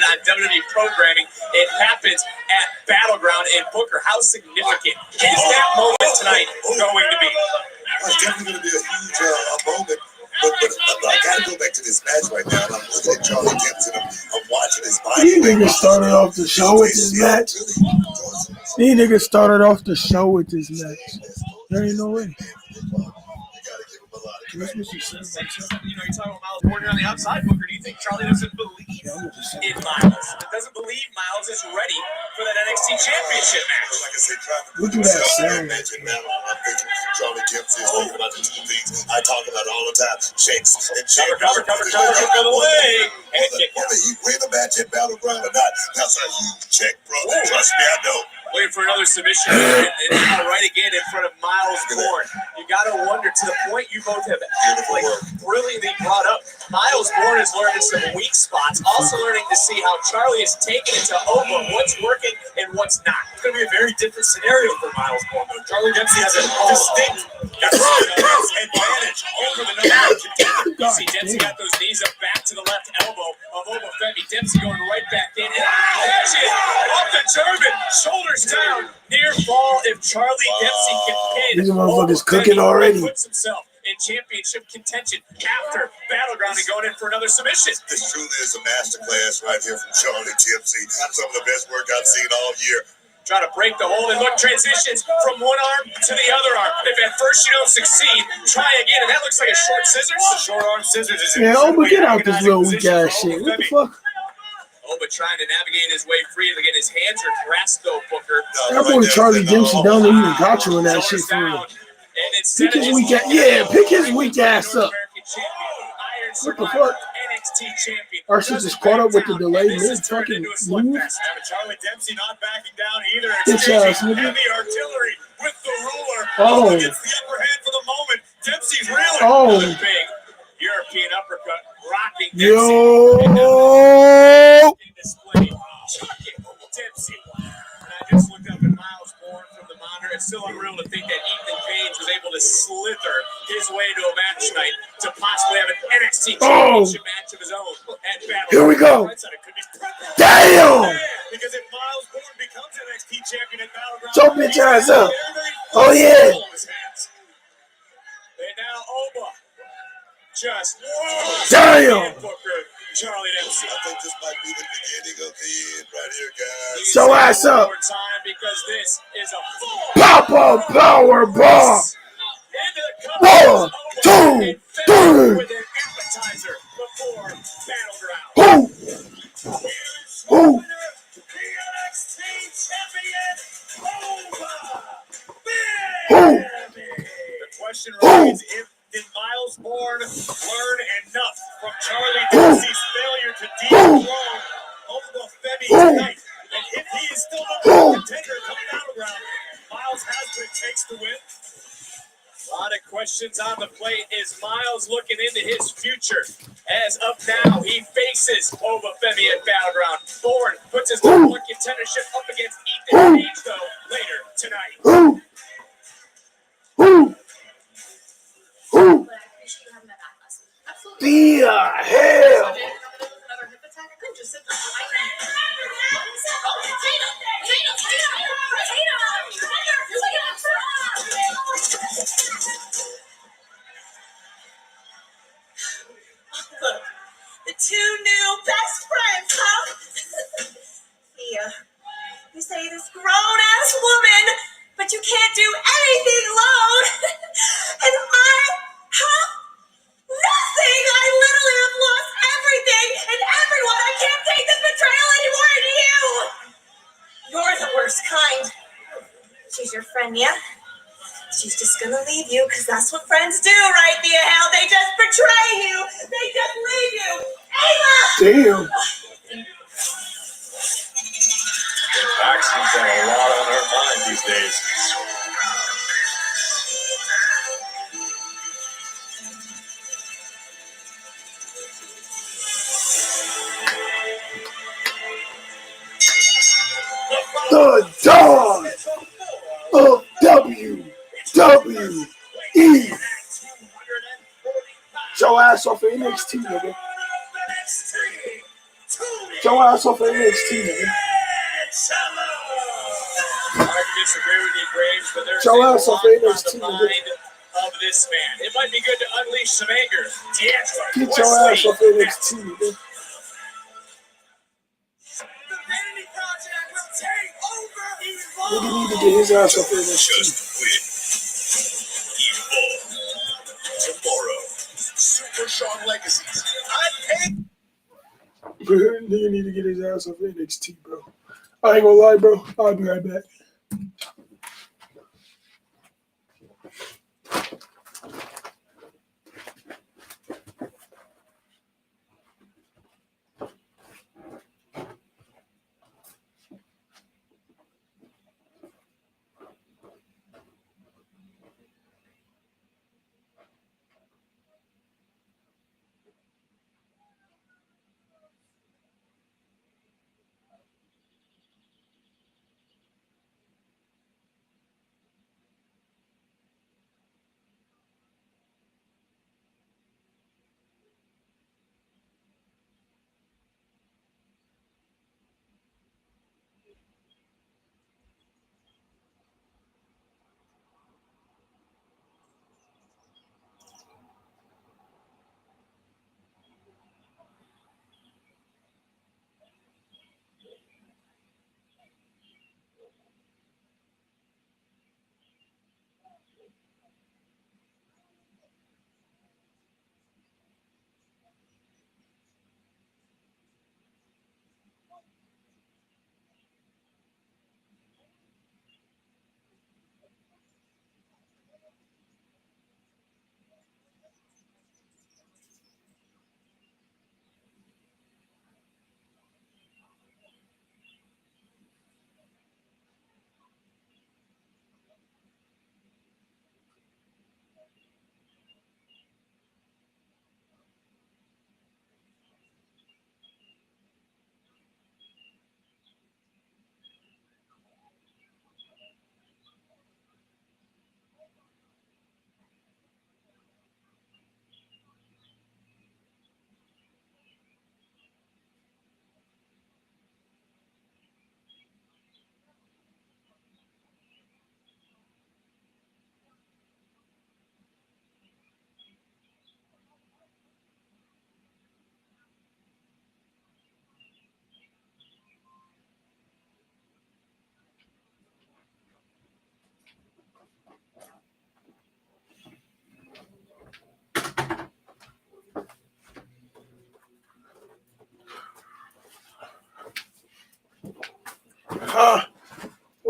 ended on WWE programming. It happens at Battleground in Booker. How significant is that moment tonight going to be? It's definitely going to be a huge moment. But I got to go back to this match right now. I'm looking at Charlie Dempsey. I'm watching his body. These niggas started off the show with this match. These niggas started off the show with this match. There ain't no way. That's what you said. You know, you're talking about Miles Border on the outside, Booker. Do you think Charlie doesn't believe in Miles? Doesn't believe Miles is ready for that NXT Championship match? Like I said, Look at that sound. I'm thinking Charlie Dempsey is thinking about the two things I talk about all the time: shakes and shakes. Cover the leg. Whether he win the match at Battleground or not, that's a huge check, brother. Trust me, I know. Waiting for another submission, and now right again in front of Miles Bourne. You got to wonder, to the point you both have brilliantly brought up, Miles Bourne is learning some weak spots, also learning to see how Charlie is taking it to Oba, what's working and what's not. It's going to be a very different scenario for Miles Bourne, though. Charlie Dempsey has a distinct advantage over the number one contender. You see Dempsey got those knees up back to the left elbow of Oba Femi. Dempsey going right back in, and catch it off the German, shoulders down, near fall. If Charlie Dempsey can pin, these motherfuckers cooking already. Puts himself in championship contention after Battleground and going in for another submission. This truly is a masterclass right here from Charlie Dempsey. Some of the best work I've seen all year. Trying to break the hold, and look, transitions from one arm to the other arm. If at first you don't succeed, try again, and that looks like a short scissors. The short arm scissors is Oba, get out this little weak ass shit. What the fuck? Oba trying to navigate his way free. Again, his hands are grasped though, Booker. That boy Charlie Dempsey don't even got you in that shit for real. Pick his weak ass, pick his weak ass up. What the fuck? Our shit just caught up with the delay mid fucking move. Charlie Dempsey not backing down either. Bitch ass nigga. Heavy artillery with the ruler. Oh. Gets the upper hand for the moment. Dempsey's reeling. Oh. Another big European uppercut rocking Dempsey. Yo. Display. Dempsey. And I just looked up at Miles Bourne from the monitor. It's still unreal to think that Ethan Page was able to slither his way to a match tonight to possibly have an NXT championship match of his own at Battle. Here we go. Damn! Because if Miles Bourne becomes an NXT champion at Battleground, so bitch ass up. Oh yeah. And now Oba just damn. Charlie Dempsey. I think this might be the beginning of the end right here, guys. So ass up. Because this is a Pop-up power bomb. 1, 2, 3. With an appetizer before Battleground. Who? The question remains, did Miles Bourne learn enough from Charlie Dempsey's failure to dethrone Oba Femi tonight? And if he is still the contender come Battleground, Miles has what it takes to win. A lot of questions on the plate. Is Miles looking into his future? As of now, he faces Oba Femi at Battleground. Bourne puts his number one contendership up against Ethan Page, though, later tonight. Hell. The two new best friends, huh? You say this grown-ass woman, but you can't do anything alone. And nothing! I literally have lost everything and everyone. I can't take this betrayal anymore into you. You're the worst kind. She's your friend, yeah? She's just gonna leave you because that's what friends do, right, Thea Hell? They just betray you. They just leave you. Ayla! Damn. Back seems to have a lot on her mind these days. The dawn of WWE. Show ass off of NXT, nigga. your ass off NXT, man. Hard to disagree with you, Graves, but there's Get your a ass off lot on NXT, the nigga. mind of this man. It might be good to unleash some anger. D'Angelo, Get your ass off NXT, nigga. The Vanity Project will take over Evolve. Nigga need to get his ass off NXT. Just win. Evolve. Tomorrow. Super Sean Legacies. I paid. Nigga need to get his ass off NXT, bro. I ain't gonna lie, bro. I'll be right back.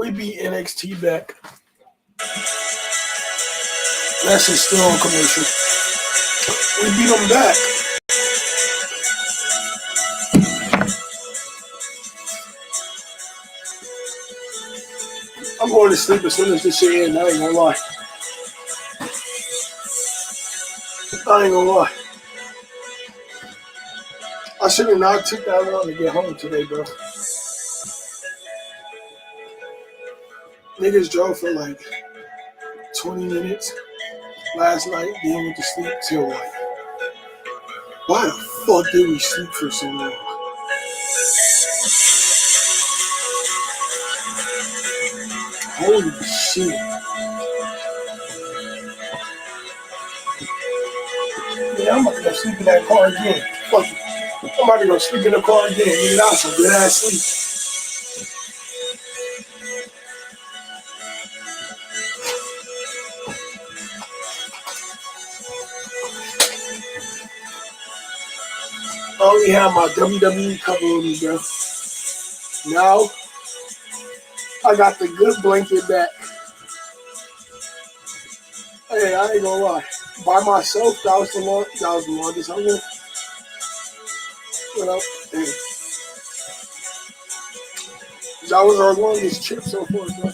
We beat NXT back. That's just still on commercial. We beat them back. I'm going to sleep as soon as this shit ends. I ain't gonna lie. I ain't gonna lie. I should have not took that long to get home today, bro. Niggas drove for like 20 minutes last night, then went to sleep till like, why the fuck did we sleep for so long? Holy shit. Yeah, I'm about to go sleep in that car again. Fuck it. I'm about to go sleep in the car again. Nigga, that was some good ass sleep. I only have my WWE cover with me, bro. Now, I got the good blanket back. Hey, I ain't gonna lie. By myself, that was the longest I went. What up? Hey. That was our longest trip so far, bro.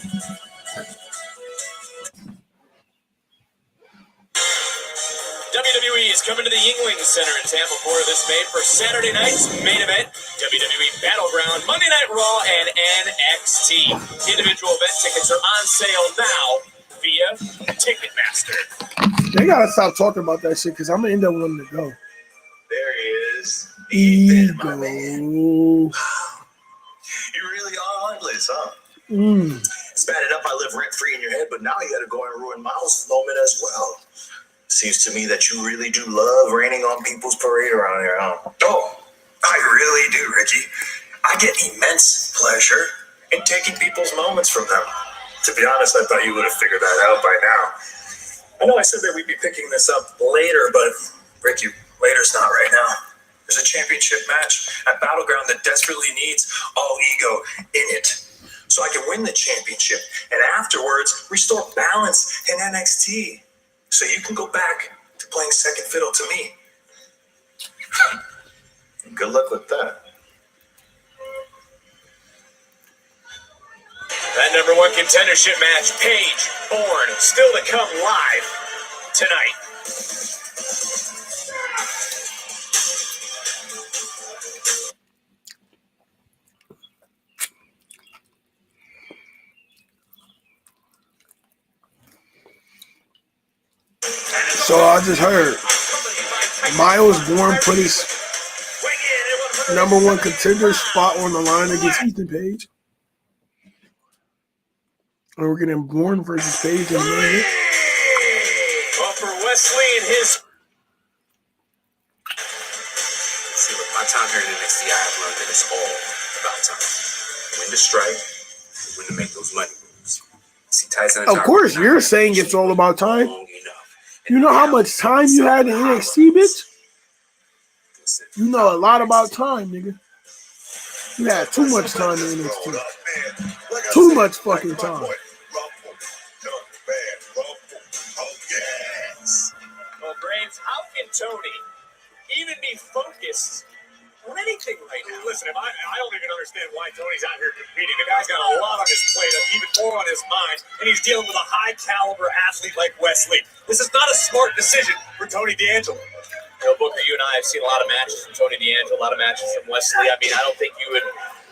WWE is coming to the Yuengling Center in Tampa, Florida this May for Saturday night's main event, WWE Battleground, Monday Night Raw, and NXT. Individual event tickets are on sale now via Ticketmaster. They gotta stop talking about that shit because I'm gonna end up wanting to go. There he is. Ego. You really are heartless, huh? It's bad enough I live rent-free in your head, but now you gotta go and ruin Miles' moment as well. Seems to me that you really do love raining on people's parade around here, huh? Oh, I really do, Reggie. I get immense pleasure in taking people's moments from them. To be honest, I thought you would have figured that out by now. I know I said that we'd be picking this up later, but Ricky, later's not right now. There's a championship match at Battleground that desperately needs all ego in it. So I can win the championship and afterwards restore balance in NXT. So you can go back to playing second fiddle to me. Good luck with that. That #1 contendership match, Paige, Bourne, still to come live tonight. So I just heard Miles Bourne put his #1 contender spot on the line against Ethan Page. And we're getting Bourne versus Page in a minute. Well, for Wesley and his... See, look, my time here at NXT, I have learned that it's all about time. When to strike, when to make those money moves. See, Tyson and Of course, you're saying it's all about time. You know how much time you had in NXT, bitch? You know a lot about time, nigga. You had too much time in NXT. Too much fucking time. Well, Graves, how can Tony even be focused on anything right now? Listen, I don't even understand why Tony's out here competing. The guy's got a lot on his plate, even more on his mind, and he's dealing with a high-caliber athlete like Wesley. This is not a smart decision for Tony D'Angelo. You know, Booker, you and I have seen a lot of matches from Tony D'Angelo, a lot of matches from Wesley. I mean, I don't think you would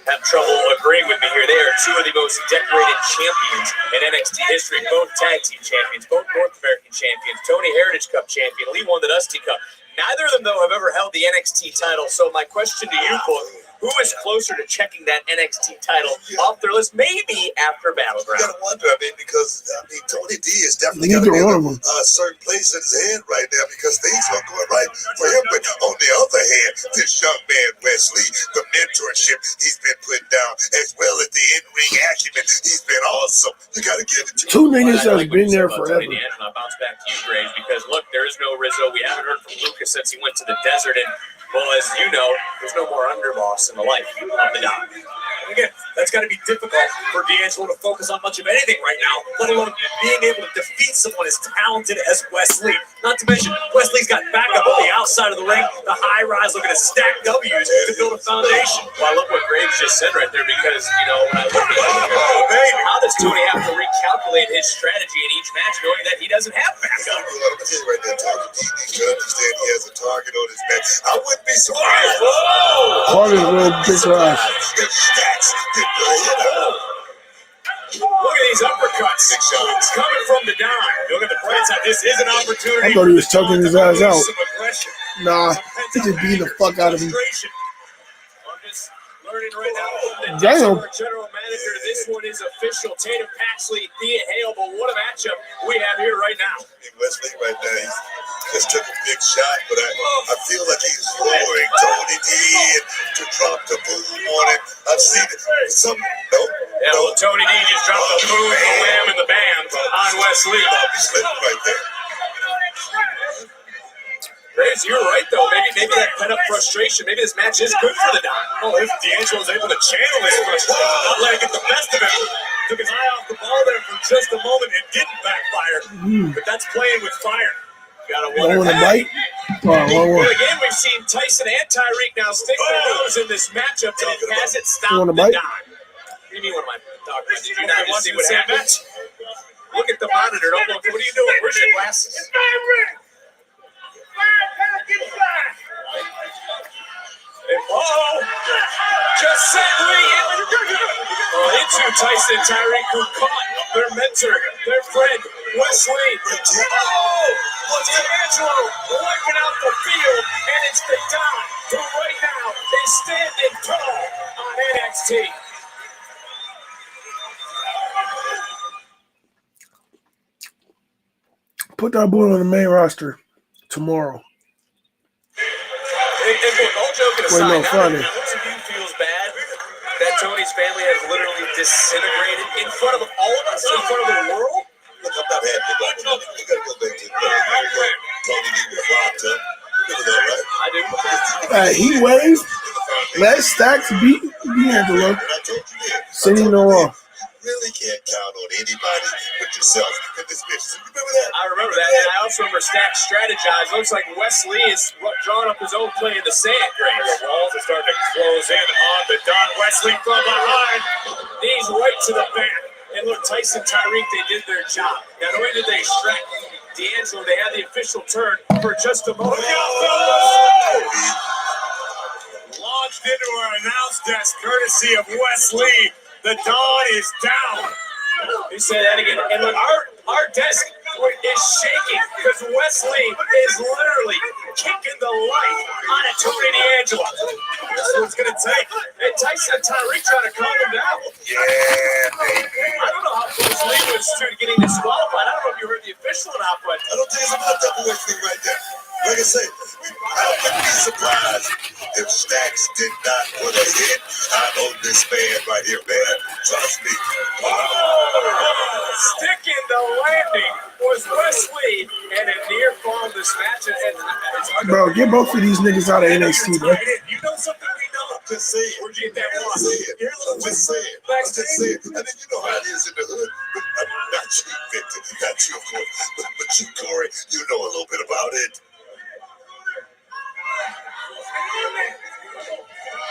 have trouble agreeing with me here. They are two of the most decorated champions in NXT history, both tag team champions, both North American champions, Tony Heritage Cup champion, Lee won the Dusty Cup. Neither of them, though, have ever held the NXT title. So my question to you, Book, who is closer to checking that NXT title off their list, maybe after Battleground? You gotta wonder, because Tony D is definitely got to be in a certain place in his head right now because things are going right for him. But on the other hand, this young man, Wesley, the mentorship he's been putting down, as well as the in-ring acumen, he's been awesome. You gotta give it to Two niggas that's been there forever. Tony D'Angelo, I'll bounce back to you, Graves, because look, there is no Rizzo. We haven't heard from Lucas since he went to the desert, and well, as you know, there's no more underboss in the life of the Don. And again, that's got to be difficult for D'Angelo to focus on much of anything right now, let alone being able to defeat someone as talented as Wesley. Not to mention, Wesley's got backup on the outside of the ring, the high rise looking to stack W's to build a foundation. Well, I love what Graves just said right there because, you know, when I look at it, how does Tony have to recalculate his strategy in each match knowing that he doesn't have backup? right there, talking. He needs to understand he has a target on his back. I wouldn't be surprised. Carter's real big ass. Look at these uppercuts. It's coming from the dime. Look at the bright side. This is an opportunity. I thought he was choking his ass out. Nah, he just beat the fuck out of him. Learning right now. Damn. General manager, this one is official. Tatum Paxley, Thea Hale, but what a matchup we have here right now. Wesley right now, he just took a big shot, but I feel like he's luring Tony D to drop the boom on it. I've seen it. Well, Tony D just dropped the boom, the wham, and the bam on Wesley. Bobby slipping right there. Graves, you're right, though. Maybe that pent-up frustration, maybe this match is good for the Don. Oh, if D'Angelo's able to channel his frustration, not let it get the best of him. Took his eye off the ball there for just a moment and didn't backfire. But that's playing with fire. Gotta wonder. Want to bite? Well, again, we've seen Tyson and Tyreek now stick their nose in this matchup, and it hasn't stopped the Don. What do you mean, one of my doctors? Did you not just see what happened? Look at the monitor. Don't look. What are you doing? Where's your glasses? Just suddenly into Tyson and Tyreek, who caught their mentor, their friend, Wesley. D'Angelo wiping out the field, and it's the Don who right now is standing tall on NXT. Put that boy on the main roster tomorrow. And look, all joking aside, no, now Friday. that each of you feels bad that Tony's family has literally disintegrated in front of all of us, in front of the world. Look, I'm not happy about it. You gotta go back to the Tony D was robbed him. Look at that, right? I do. He waved. Let Stacks beat D'Angelo. And I told you that. Sitting no off. You really can't count on anybody but yourself in this business. You remember that? I remember that, and I also remember Stack strategize. Looks like Wesley is drawing up his own play in the sand. Great. The walls are starting to close in on the Don. Wesley from behind. Knees right to the back. And look, Tyson, Tyreek, they did their job. Not only did they extract D'Angelo, they had the official turn for just a moment. Launched into our announce desk, courtesy of Wesley. The Dawn is down. You say that again. And look, our desk is shaking because Wesley is literally kicking the life out of Tony D'Angelo. That's what it's going to take. And Tyson Tyreek trying to calm him down. Yeah, baby. I don't know how close Lee was to getting disqualified. I don't know if you heard the official or not, but I don't think it's about double Wesley right there. Like I say, I wouldn't be surprised if Stacks did not put a hit on this man right here, man. Trust me. Sticking the landing was Wesley, and a near fall this match. Bro, get both of these niggas out of NXT, bro. You know something we know? Just say it. Where'd you get that I'm one? just saying. I'm just saying. I think you know how it is in the hood. But not you, Victor. Not you, of course. But you, Corey, you know a little bit about it.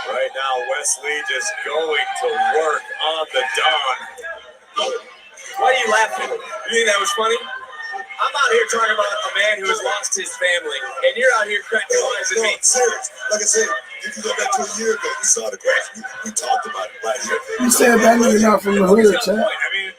Right now, Wesley just going to work on the Don. Why are you laughing? You think that was funny? I'm out here talking about a man who has lost his family, and you're out here cracking wise at me. Serious. Like I said, if you go back to a year ago, we saw the crash. We talked about it right here. You said that nigga not from the hood, Chad. I mean,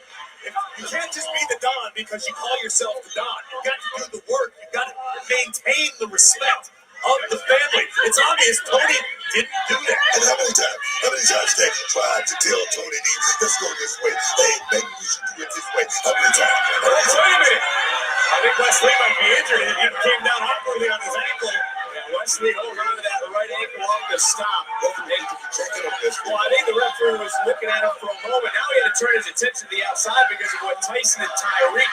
you can't just be the Don because you call yourself the Don. You got to do the work. You got to maintain the respect of the family. It's obvious Tony didn't do that. And how many times that you tried to tell Tony D, let's go this way. Hey, maybe we should do it this way. How many times? Wait a minute. I think Wesley might be injured. He came down awkwardly on his ankle. And Wesley held on to that right ankle off the stop. Well, I think the referee was looking at him for a moment. Now he had to turn his attention to the outside because of what Tyson and Tyreek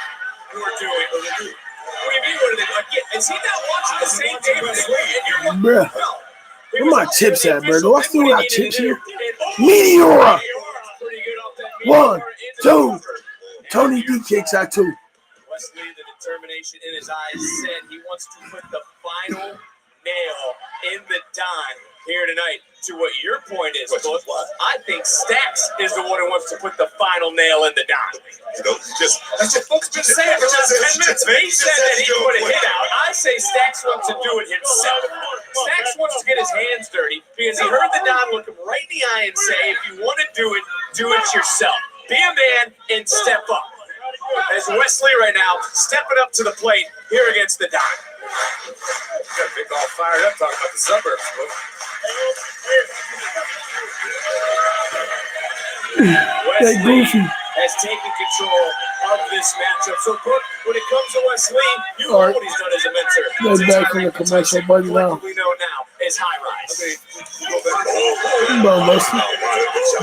were doing. What do you mean, what are they doing? Again, is he not watching the same game as we? Bruh. Where my chips at, bro? Do I still got chips here? Meteora! 1, 2. Tony D kicks out 2. Wesley, the determination in his eyes, said he wants to put the final nail in the Don here tonight. To what your point is, Book, I think Stacks is the one who wants to put the final nail in the Don. You know, just say it for the last 10 minutes. He said that he put a hit out. I say Stacks wants to do it himself. Stacks wants to get his hands dirty because he heard the Don look him right in the eye and say, if you want to do it yourself. Be a man and step up. As Wesley right now stepping up to the plate here against the Don. Got Vic all fired up talking about the suburbs. Hey, Goofy. Has taken control of this matchup. So, Brooke, when it comes to Wesley, you know what he's done as a mentor. Go back from the commercial, buddy. Now we know now is high rise. Bro,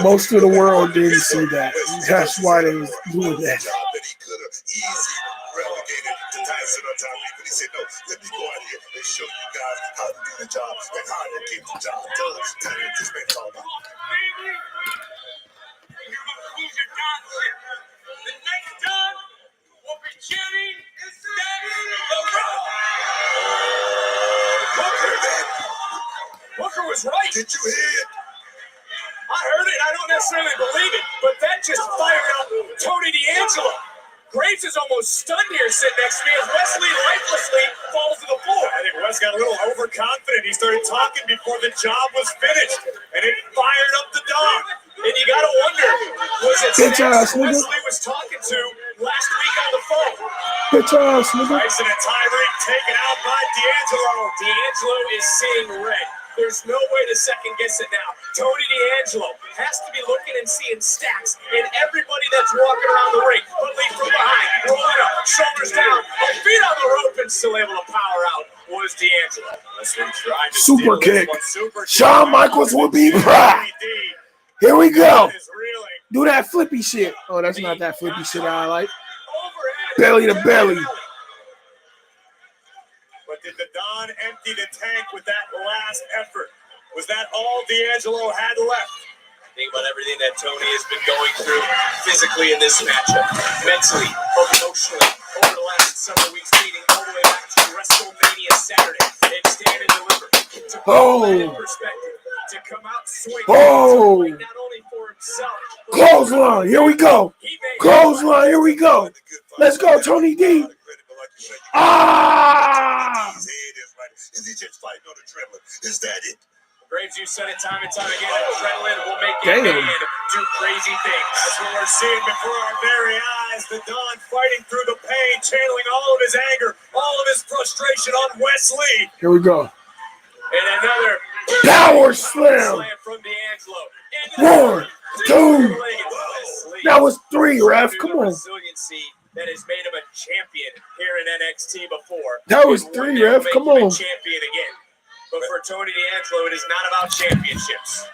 most of the world didn't see that. That's why they was doing that. Job that he could have easily relegated to Tyson or Tyreek, but he said, no, let me go out here and show you guys how to do the job and how to get the job done. Tell me what this man's all about. The next Don will be cheering the road. Booker was right. Did you hear it? I heard it. I don't necessarily believe it, but that just fired up Tony D'Angelo. Graves is almost stunned here sitting next to me as Wesley lifelessly falls to the floor. I think Wes got a little overconfident. He started talking before the job was finished, and it fired up the Don. And you got to wonder, was it Stacks Wesley was talking to last week on the phone? Bitch ass, nigga. Tyson and Tyreek D'Angelo is seeing red. There's no way to second guess it now. Tony D'Angelo has to be looking and seeing stacks in everybody that's walking around the ring. But lead from behind, rolling up, shoulders down, feet on the rope, and still able to power out was D'Angelo. Super kick. Shawn Michaels will be proud. Here we go. Do that flippy shit. Oh, that's not that flippy shit I like. Belly to belly. But did the Don empty the tank with that last effort? Was that all D'Angelo had left? Think about everything that Tony has been going through physically in this matchup, mentally, emotionally, over the last several weeks, leading all the way back to WrestleMania Saturday. And stand and deliver. To put that in perspective, to come out swinging, not only for himself. Clothesline, here we go. Clothesline, here we go. Let's go, Tony D. Ah! Is he just fighting on adrenaline? Is that it? Graves, you said it time and time again. Adrenaline will make a man do crazy things. That's what we're seeing before our very eyes. The Don fighting through the pain, channeling all of his anger, all of his frustration on Wesley. Here we go. And another power slam from D'Angelo. 1, 2. That was 3, ref. Come on. Resiliency that has made him a champion here in NXT before. That was 3, ref. Come on. Champion again. But for Tony D'Angelo, it is not about championships.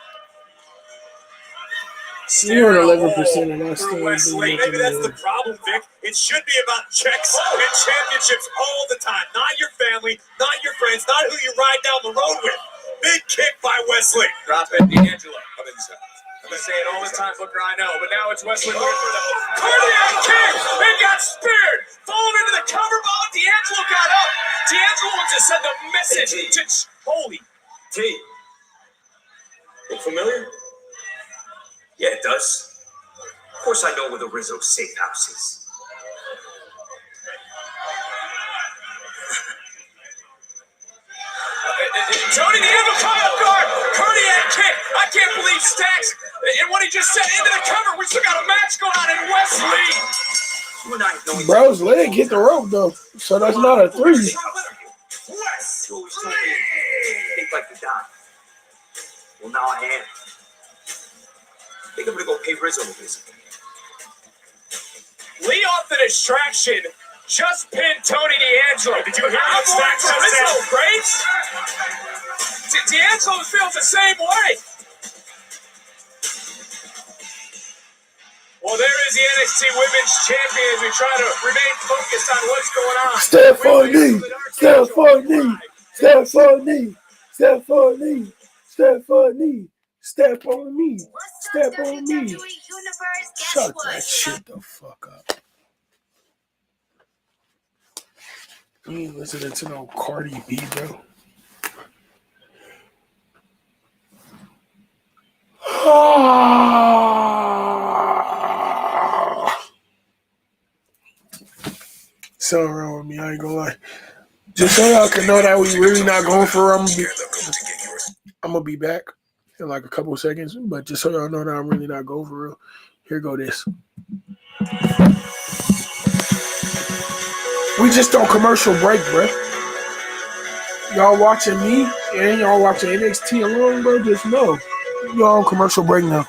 You're 11% and I still Wesley. Maybe that's the problem, Vic. It should be about checks and championships all the time. Not your family, not your friends, not who you ride down the road with. Big kick by Wesley. Drop it, D'Angelo. I've been saying all the time, Booker, I know, but now it's Wesley going for the cardiac kick. It got speared. Falling into the cover ball. D'Angelo got up. D'Angelo wants to send a message to holy T. Look familiar? Yeah, it does. Of course I know where the Rizzo safe house is. Tony D'Angelo caught off guard. Cardiac kick. I can't believe Stacks and what he just said into the cover. We still got a match going on in Wesley. Bro's leg hit the rope though, so that's not a 3. Wesley. Think like you died. Well, now I am. I think I'm gonna go pay Rizzo a visit. Lee off the distraction. Just pinned Tony D'Angelo. Did you hear what Stacks just said? Graves? D'Angelo feels the same way. Well, there is the NXT Women's Champion as we try to remain focused on what's going on. Step for a knee. Step for a knee. Step for a knee. Step for a knee. Step for a knee. Step on me. Step on me. Shut that shit the fuck up. You ain't listening to no Cardi B, bro. Something wrong with me, I ain't gonna lie. Just so y'all can know that we really not going for it, I'm gonna be back in like a couple of seconds, but just so y'all know that I'm really not going for real. Here go this. We just on commercial break, bro. Y'all watching me and y'all watching NXT alone, bro. Just know y'all on commercial break now.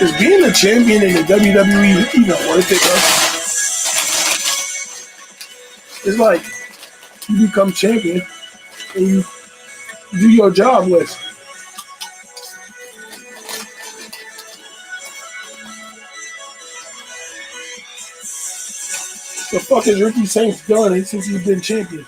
Is being a champion in the WWE even worth it, though? It's like you become champion and you do your job with. The fuck has Ricky Saints done since he's been champion?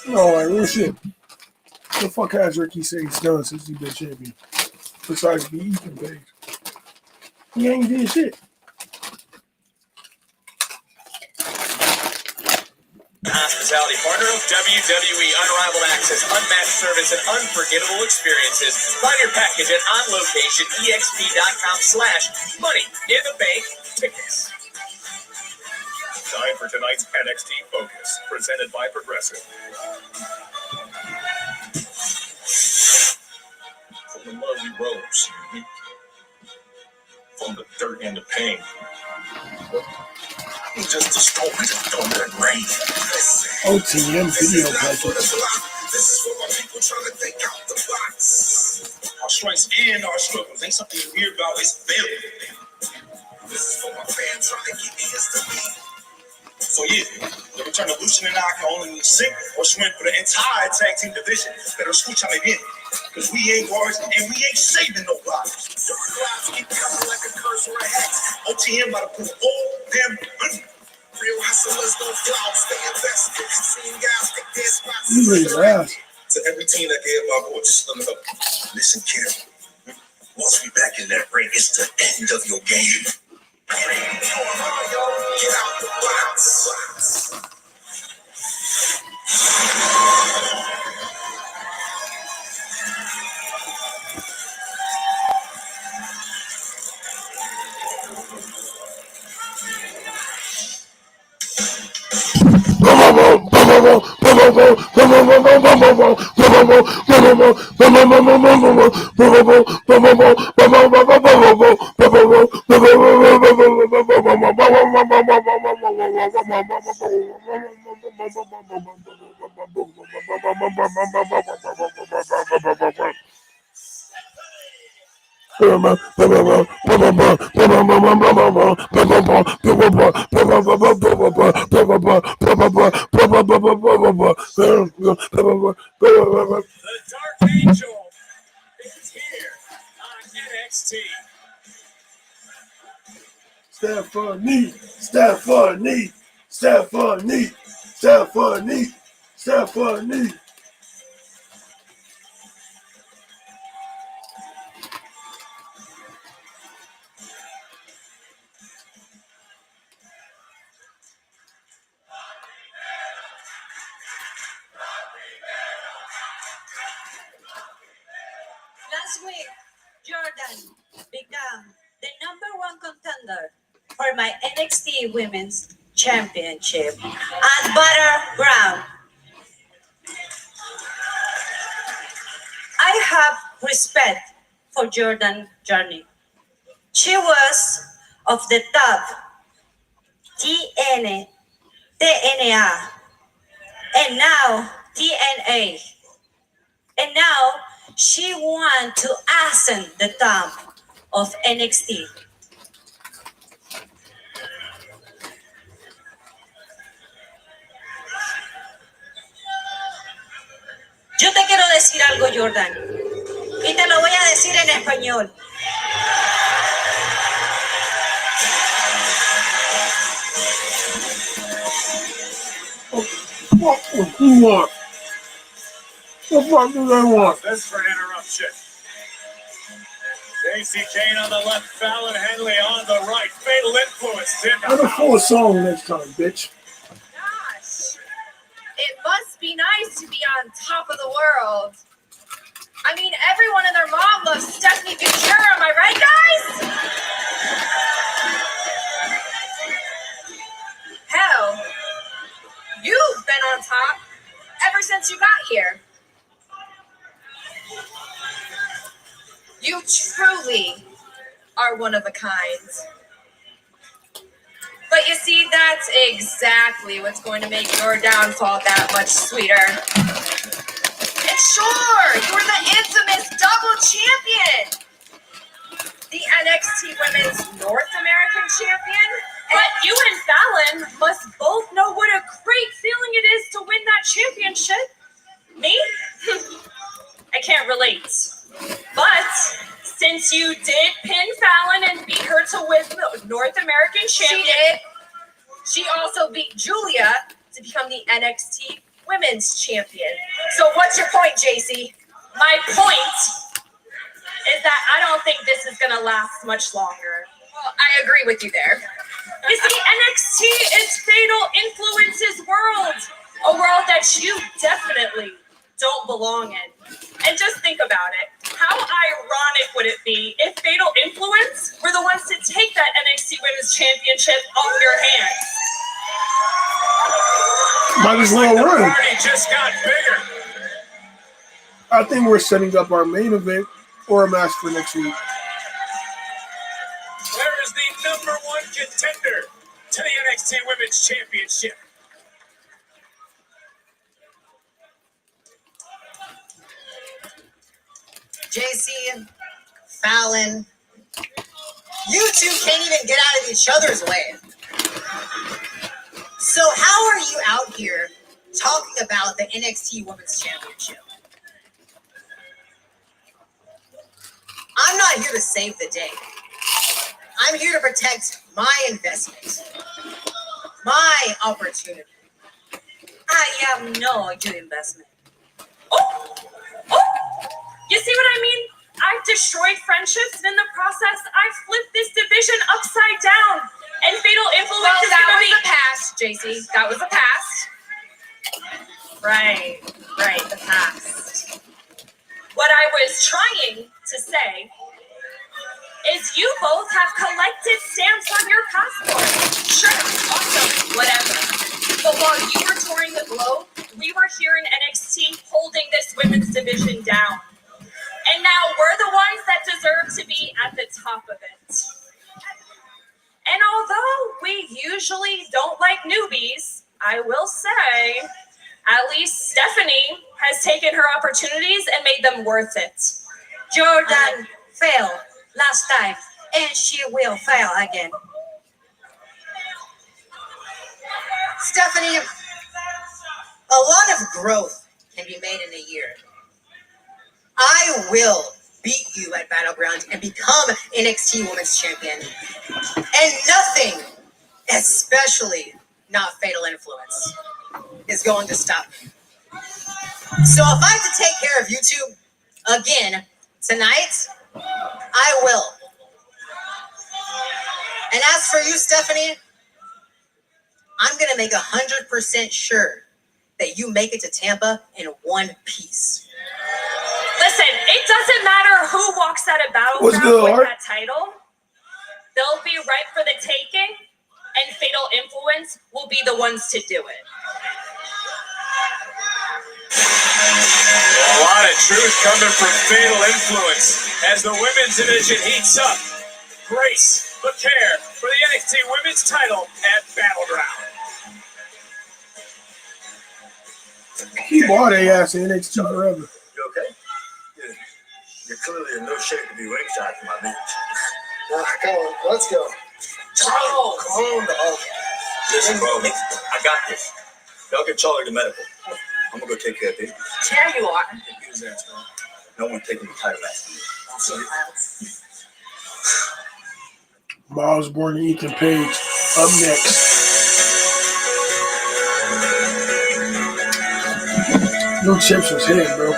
No, like real shit. The fuck has Ricky Saints done since he's been champion? Besides be Ethan Page. He ain't did shit. Hospitality partner of WWE. Unrivaled access, unmatched service, and unforgettable experiences. Find your package at onlocation.exp.com/money in the bank tickets. Time for tonight's NXT Focus, presented by Progressive. From the mud we rose, from the dirt and the pain. Just a story that don't let rain. OTM video package. This is for my people trying to think out the box. Our strengths and our struggles ain't something you hear about, it's built. This is for my fans trying to keep me as the beat. So yeah, the return of Lucian and I can only sink or swim for the entire tag team division. Better switch on again, because we ain't guards and we ain't saving nobody. Dark clouds keep coming like a curse or a hex. OTM about to prove all them real hustlers don't flop, stay invested. Seeing guys take their spots. You raise your ass. To every team that gave my voice, listen carefully. Once we back in that ring, it's the end of your game. Get out the box. The Dark Angel is here on NXT. Stephanie, Stephanie, Stephanie, Stephanie, Stephanie. Last week, Jordan became the #1 contender for my NXT Women's Championship at Battleground. I have respect for Jordan's journey. She was of the top TNA, and now TNA. And now she wants to ascend the top of NXT. algo, Jordan. Y te lo voy a decir en español. What do you want? What the fuck do they want? This for an interruption. JC Kane on the left, Fallon Henley on the right. Fatal Influence in the I'm a house. full song next time, bitch. Gosh, it must be nice to be on top of the world. I mean, everyone and their mom loves Stephanie Ventura, am I right, guys? Hell, you've been on top ever since you got here. You truly are one of a kind. But you see, that's exactly what's going to make your downfall that much sweeter. And sure, you're the infamous double champion. The NXT Women's North American Champion. But you and Fallon must both know what a great feeling it is to win that championship. Me? I can't relate. But since you did pin Fallon and beat her to win the North American Champion, she did. She also beat Julia to become the NXT Women's Champion. So what's your point, JC? My point is that I don't think this is going to last much longer. Well, I agree with you there. You see, NXT is Fatal Influence's world. A world that you definitely don't belong in. And just think about it. How ironic would it be if Fatal Influence were the ones to take that NXT Women's Championship off your hands? Might as well run. The party just got bigger. I think we're setting up our main event or a match for next week. Where is the #1 contender to the NXT Women's Championship? JC, Fallon, you two can't even get out of each other's way. So how are you out here talking about the NXT Women's Championship? I'm not here to save the day. I'm here to protect my investment, my opportunity. I have no good investment. Oh! You see what I mean? I've destroyed friendships, and in the process, I've flipped this division upside down. And Fatal Influence is going to be... the past, JC. That was the past. Right, the past. What I was trying to say is you both have collected stamps on your passport. Sure, awesome, whatever. But while you were touring the globe, we were here in NXT holding this women's division down. And now we're the ones that deserve to be at the top of it. And although we usually don't like newbies, I will say, at least Stephanie has taken her opportunities and made them worth it. Jordan failed last time, and she will fail again. Stephanie, a lot of growth can be made in a year. I will beat you at Battleground and become NXT Women's Champion. And nothing, especially not Fatal Influence, is going to stop me. So if I have to take care of you two again tonight, I will. And as for you, Stephanie, I'm going to make 100% sure that you make it to Tampa in one piece. Listen, it doesn't matter who walks out of What's Battleground good, with Art? that title. They'll be ripe for the taking, and Fatal Influence will be the ones to do it. A lot of truth coming from Fatal Influence as the women's division heats up. Grace LeCaire for the NXT Women's title at Battleground. He bought a ass in NXT forever. You okay? You're clearly in no shape to be ringside for my match. Come on, let's go. Charles! Calm down. Listen, bro, I got this. Y'all get Charlie to medical. I'm gonna go take care of this. There you are. You his ass, bro. No one taking the title back from you. Miles Born and Ethan Page up next. No chips was hitting, bro.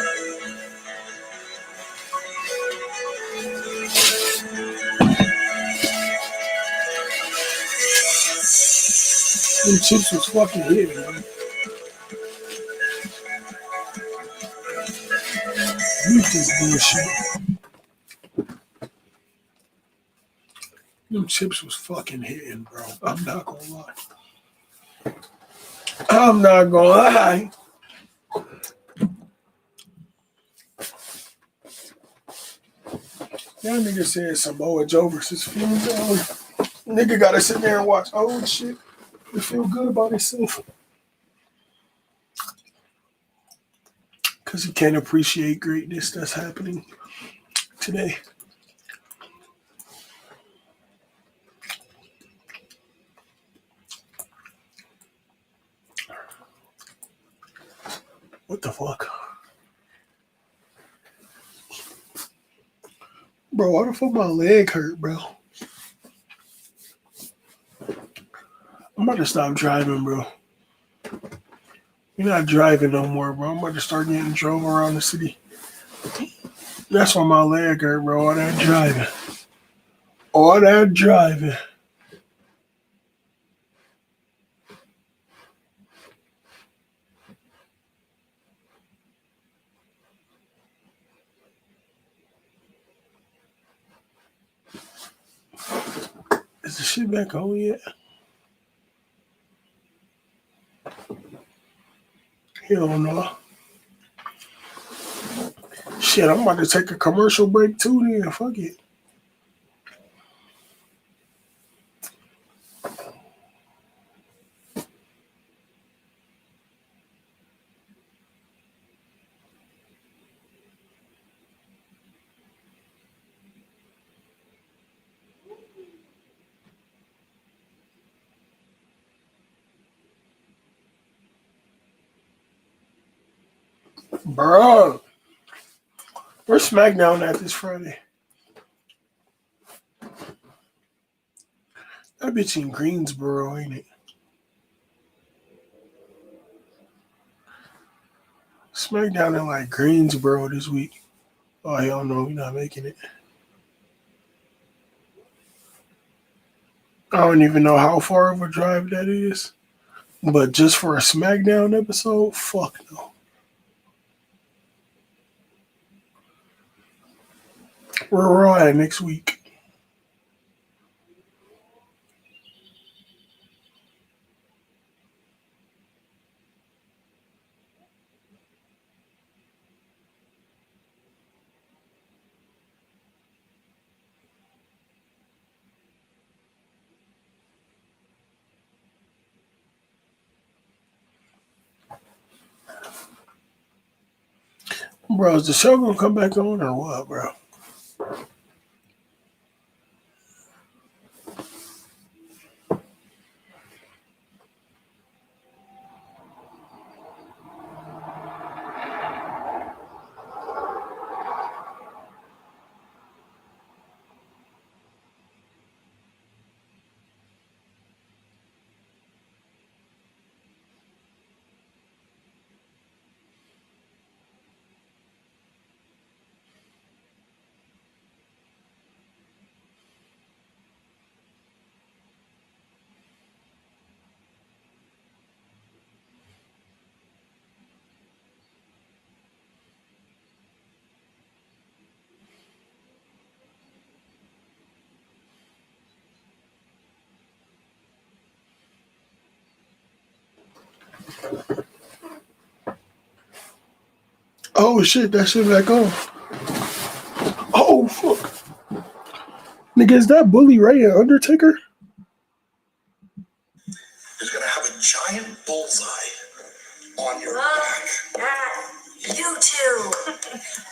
Them chips was fucking hitting, man. You think bullshit. Them chips was fucking hitting, bro. I'm not gonna lie. I'm not gonna lie. That nigga said Samoa Joe versus Finn Balor. Nigga gotta sit there and watch old shit to feel good about himself. Because he can't appreciate greatness that's happening today. What the fuck? Bro, why the fuck my leg hurt, bro? I'm about to stop driving, bro. You're not driving no more, bro. I'm about to start getting drove around the city. That's why my leg hurt, bro. All that driving. All that driving. Is the shit back on yet? Hell no. Shit, I'm about to take a commercial break too then. Fuck it. Bro. Where's SmackDown at this Friday? That bitch in Greensboro, ain't it? SmackDown in like Greensboro this week. Oh, hell no, we're not making it. I don't even know how far of a drive that is. But just for a SmackDown episode, fuck no. We're Raw at next week. Bro, is the show gonna come back on or what, bro? Oh shit, that shit back on. Oh fuck. Nigga, is that Bully Ray and Undertaker? He's gonna have a giant bullseye on your back. Yeah, you two.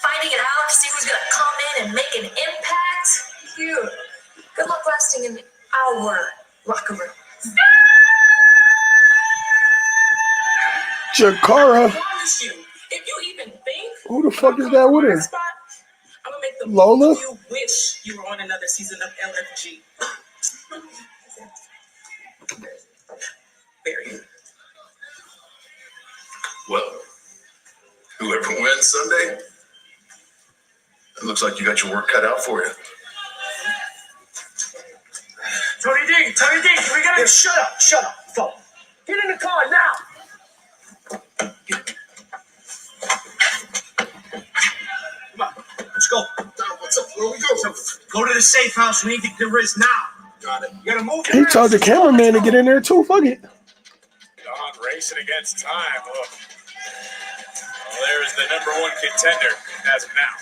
Fighting it out to see who's gonna come in and make an impact. Cute. Good luck lasting in our locker room. Jakara. I promise you, if you even think Who the fuck is that with her? I'm gonna make the Lola? you wish you were on another season of LFG. Very. Well, whoever wins Sunday, it looks like you got your work cut out for you. Tony D, we gotta shut up, phone. Get in the car now. Come on, let's go. What's up? Where we go? Go to the safe house. We need to get the wrist now. Got it. You gotta move. He told the cameraman to get in there too. Fuck it. Don racing against time. Look. Well, there's the number one contender as of now.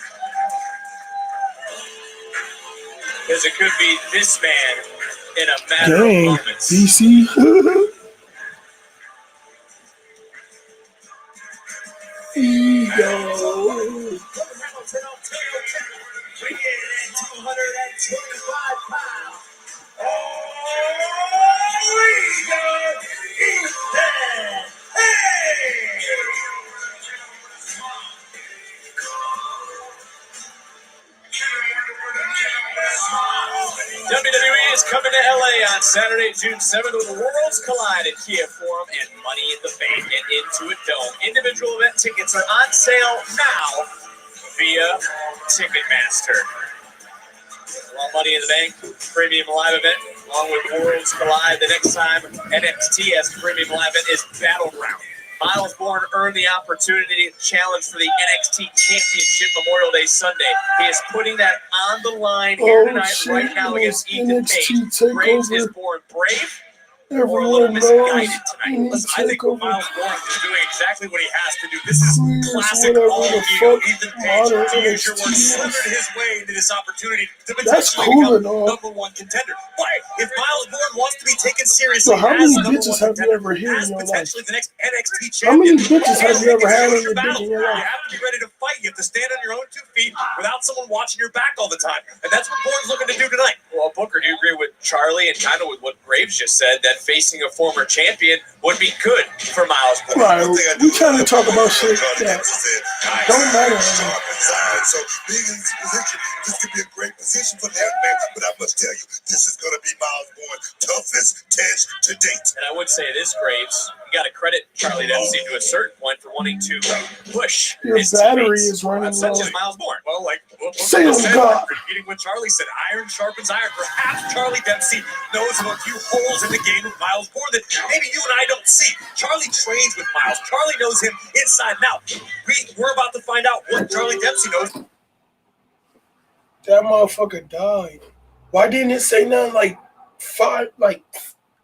Because it could be this man in a matter Dang, of moments. DC. Ego. WWE is coming to LA on Saturday, June 7th with Worlds Collide at Kia Forum and Money in the Bank at Intuit Dome. Individual event tickets are on sale now via Ticketmaster. While Money in the Bank, premium live event, along with Worlds Collide. The next time NXT has a premium live event is Battleground. Miles Bourne earned the opportunity to challenge for the NXT Championship Memorial Day Sunday. He is putting that on the line here tonight, right now against Ethan Page. Graves is born brave. Or a little Everyone misguided knows tonight. Listen, I think takeover. Miles Bourne is doing exactly what he has to do. This is Please, classic whatever all the ego. fuck Ethan Page, modern to use your NXT word, is. slithered his way into this opportunity to That's potentially cool and become all. number one contender. But if Miles Bourne wants to be taken seriously So how as many number bitches one have you contender, ever hit in as your life? potentially the next NXT How champion, many bitches you have you ever had on your your dick battle. in your You life? have to be ready to fight. You have to stand on your own 2 feet without someone watching your back all the time. And that's what Bourne's looking to do tonight. Well, Booker, do you agree with Charlie and kind of with what Graves just said, that facing a former champion would be good for Miles Bourne? Right, we trying to talk about shit that don't matter. So being in this position, this could be a great position for that man. But I must tell you, this is going to be Miles Bourne's toughest test to date. And I would say this, Graves, you got to credit Charlie Dempsey to a certain point for wanting to push Your his battery teammates, is running such low. as Miles Bourne. Well, like Say Booker oh said, God. repeating what Charlie said, iron sharpens iron. Perhaps Charlie Dempsey knows of a few holes in the game of Miles Bourne that maybe you and I don't see. Charlie trains with Miles. Charlie knows him inside and out. We're about to find out what Charlie Dempsey knows. That motherfucker died. Why didn't it say nothing like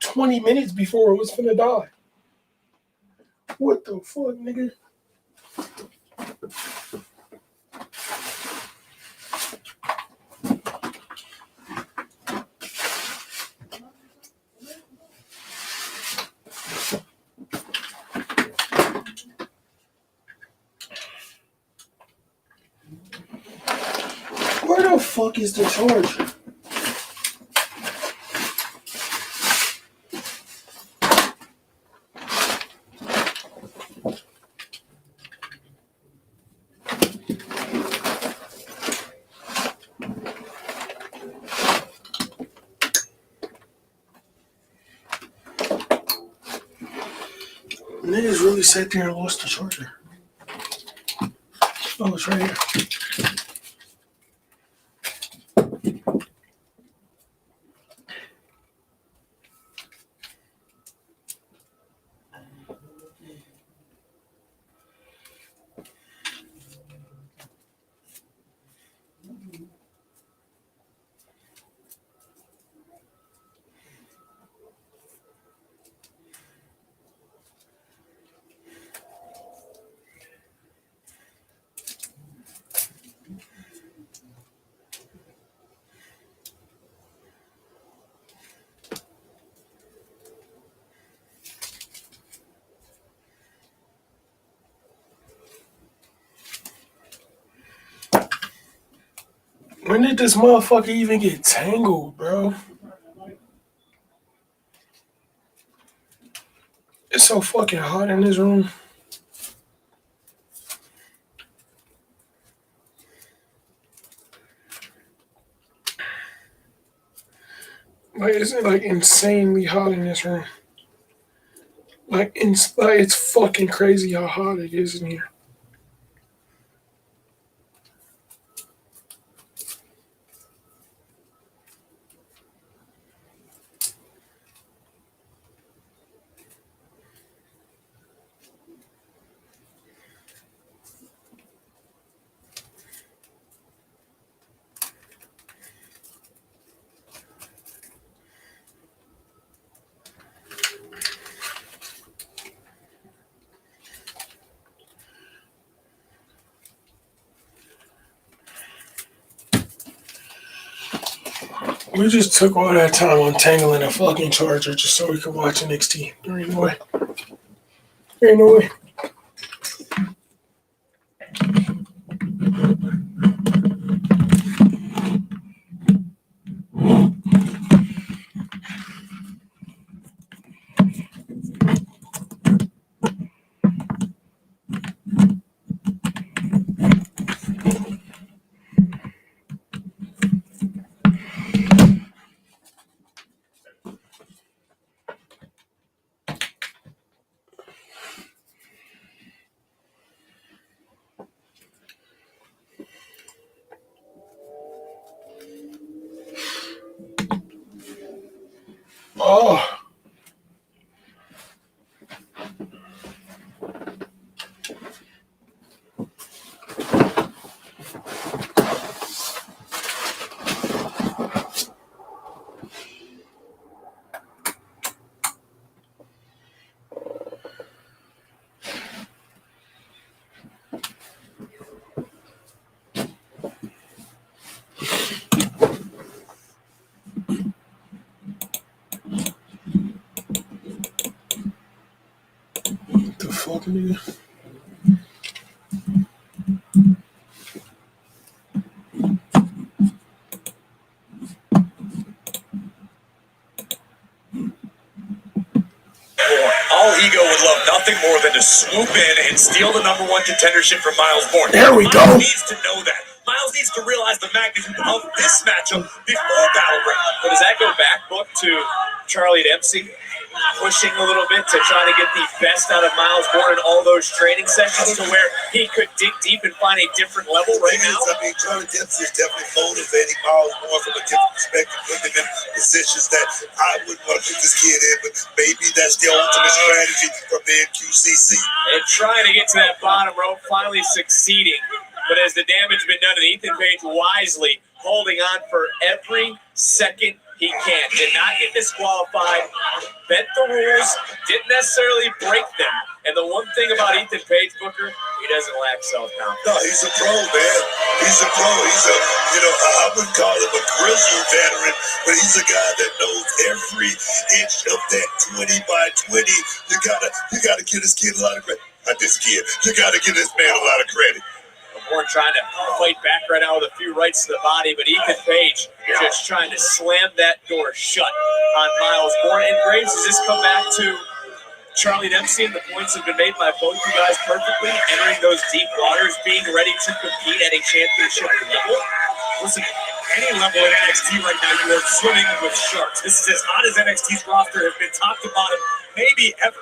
20 minutes before it was finna die? What the fuck, nigga? Where the fuck is the charger? Niggas really sat there and lost the charger. Oh, it's right here. When did this motherfucker even get tangled, bro? It's so fucking hot in this room. Why is it like insanely hot in this room? Like it's fucking crazy how hot it is in here. We just took all that time untangling a fucking charger just so we could watch NXT. There ain't no way. There ain't no way. Oh. What the fuck, nigga? All Ego would love nothing more than to swoop in and steal the #1 contendership from Miles Bourne. There we go. Miles needs to know that. Miles needs to realize the magnitude of this matchup before Battleground. But does that go back, Book, to Charlie Dempsey pushing a little bit to try to get the best out of Miles Bourne in all those training sessions to where he could dig deep and find a different level right now? I mean, Charlie Dempsey is definitely motivating Miles Bourne from a different perspective, putting him in positions that I wouldn't want to put this kid in, but maybe that's the ultimate strategy from the NQCC. And trying to get to that bottom rope, finally succeeding. But as the damage been done, and Ethan Page wisely holding on for every second he can. Did not get disqualified, bent the rules, didn't necessarily break them. And the one thing about Ethan Page, Booker, he doesn't lack self-confidence. No, he's a pro, man. He's a pro. He's a, I wouldn't call him a grizzled veteran, but he's a guy that knows every inch of that 20 by 20. You gotta give this kid a lot of credit. Not this kid. You gotta give this man a lot of credit. Bourne trying to fight back right now with a few rights to the body, but Ethan Page just trying to slam that door shut on Miles Bourne. And Graves, does this come back to Charlie Dempsey, and the points have been made by both you guys perfectly, entering those deep waters, being ready to compete at a championship level? Listen, any level in NXT right now, you are swimming with sharks. This is as hot as NXT's roster has been top to bottom, maybe ever.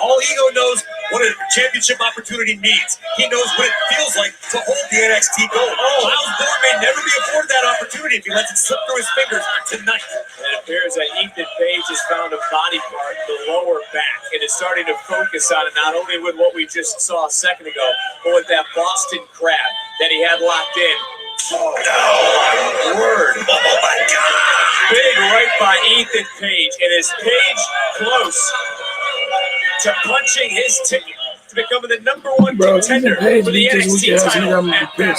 All Ego knows what a championship opportunity means. He knows what it feels like to hold the NXT gold. Miles Bourne may never be afforded that opportunity if he lets it slip through his fingers tonight. It appears that Ethan Page has found a body part, the lower back, and is starting to focus on it, not only with what we just saw a second ago, but with that Boston Crab that he had locked in. Oh, no. Word. Oh, my God. Big right by Ethan Page, and is Page close to punching his ticket to becoming the #1 contender for the NXT title at Battleground.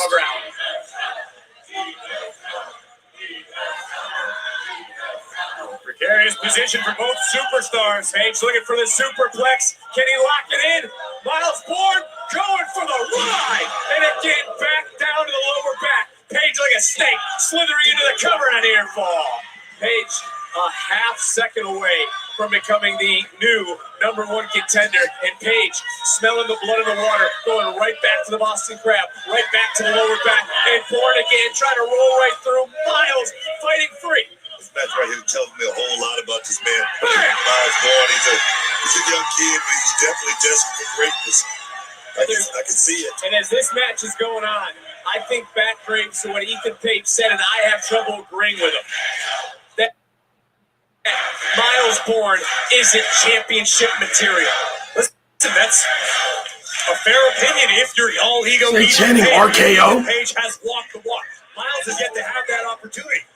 Precarious position for both superstars. Page looking for the superplex. Can he lock it in? Miles Bourne going for the ride. And again, back down to the lower back. Page like a snake, slithering into the cover on air fall. Page a half second away from becoming the new #1 contender. And Page smelling the blood in the water, going right back to the Boston Crab, right back to the lower back. And Bourne again, trying to roll right through. Miles fighting free. This match right here tells me a whole lot about this man. Miles Bourne, he's a young kid, but he's definitely destined for greatness. I can see it. And as this match is going on, I think back, Graves, to what Ethan Page said, and I have trouble agreeing with him. That Miles Bourne isn't championship material. Listen, that's a fair opinion if you're all ego. They're chanting RKO. Page has walked the walk. Miles has yet to have that opportunity.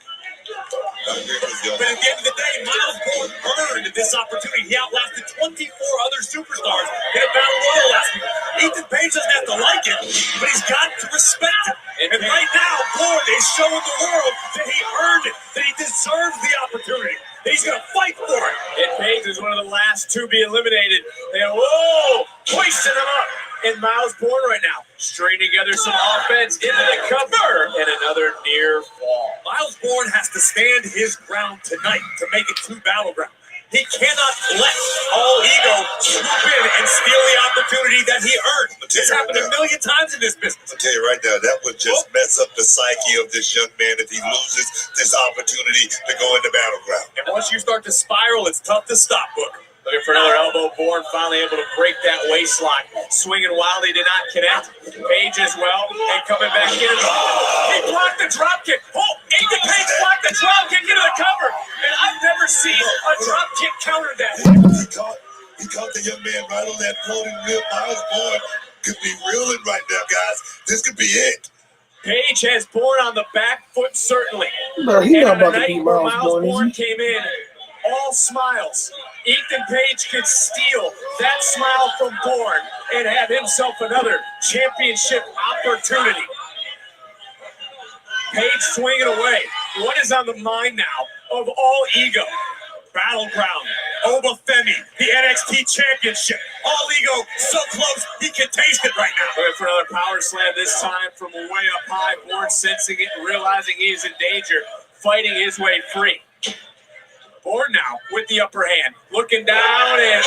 But at the end of the day, Miles Bourne earned this opportunity. He outlasted 24 other superstars in a battle royal last week. Ethan Page doesn't have to like it, but he's got to respect it. And right now, Bourne is showing the world that he earned it, that he deserves the opportunity, that he's going to fight for it. And Page is one of the last to be eliminated. And whoa, hoisting him up. And Miles Bourne right now, stringing together some offense into the cover, and another near fall. Miles Bourne has to stand his ground tonight to make it to Battleground. He cannot let all ego swoop in and steal the opportunity that he earned. It's happened a million times in this business. I'll tell you right now, that would just mess up the psyche of this young man if he loses this opportunity to go into Battleground. And once you start to spiral, it's tough to stop, Booker. Looking for another elbow. Bourne finally able to break that waist lock. Swinging wildly, did not connect. Page as well. And coming back in. Oh, he blocked the drop kick. Oh, Ethan Page blocked the drop kick into the cover. And I've never seen a drop kick counter that. He caught the young man right on that floating rib. Miles Bourne could be reeling right now, guys. This could be it. Page has Bourne on the back foot, certainly. Bro, he's not about to night beat where Miles Bourne, came in, all smiles. Ethan Page could steal that smile from Bourne and have himself another championship opportunity. Page swinging away. What is on the mind now of all ego? Battleground, Obafemi, the NXT Championship. All ego, so close, he can taste it right now. Looking for another power slam, this time from way up high. Bourne sensing it and realizing he is in danger, fighting his way free. Bourne now with the upper hand, looking down and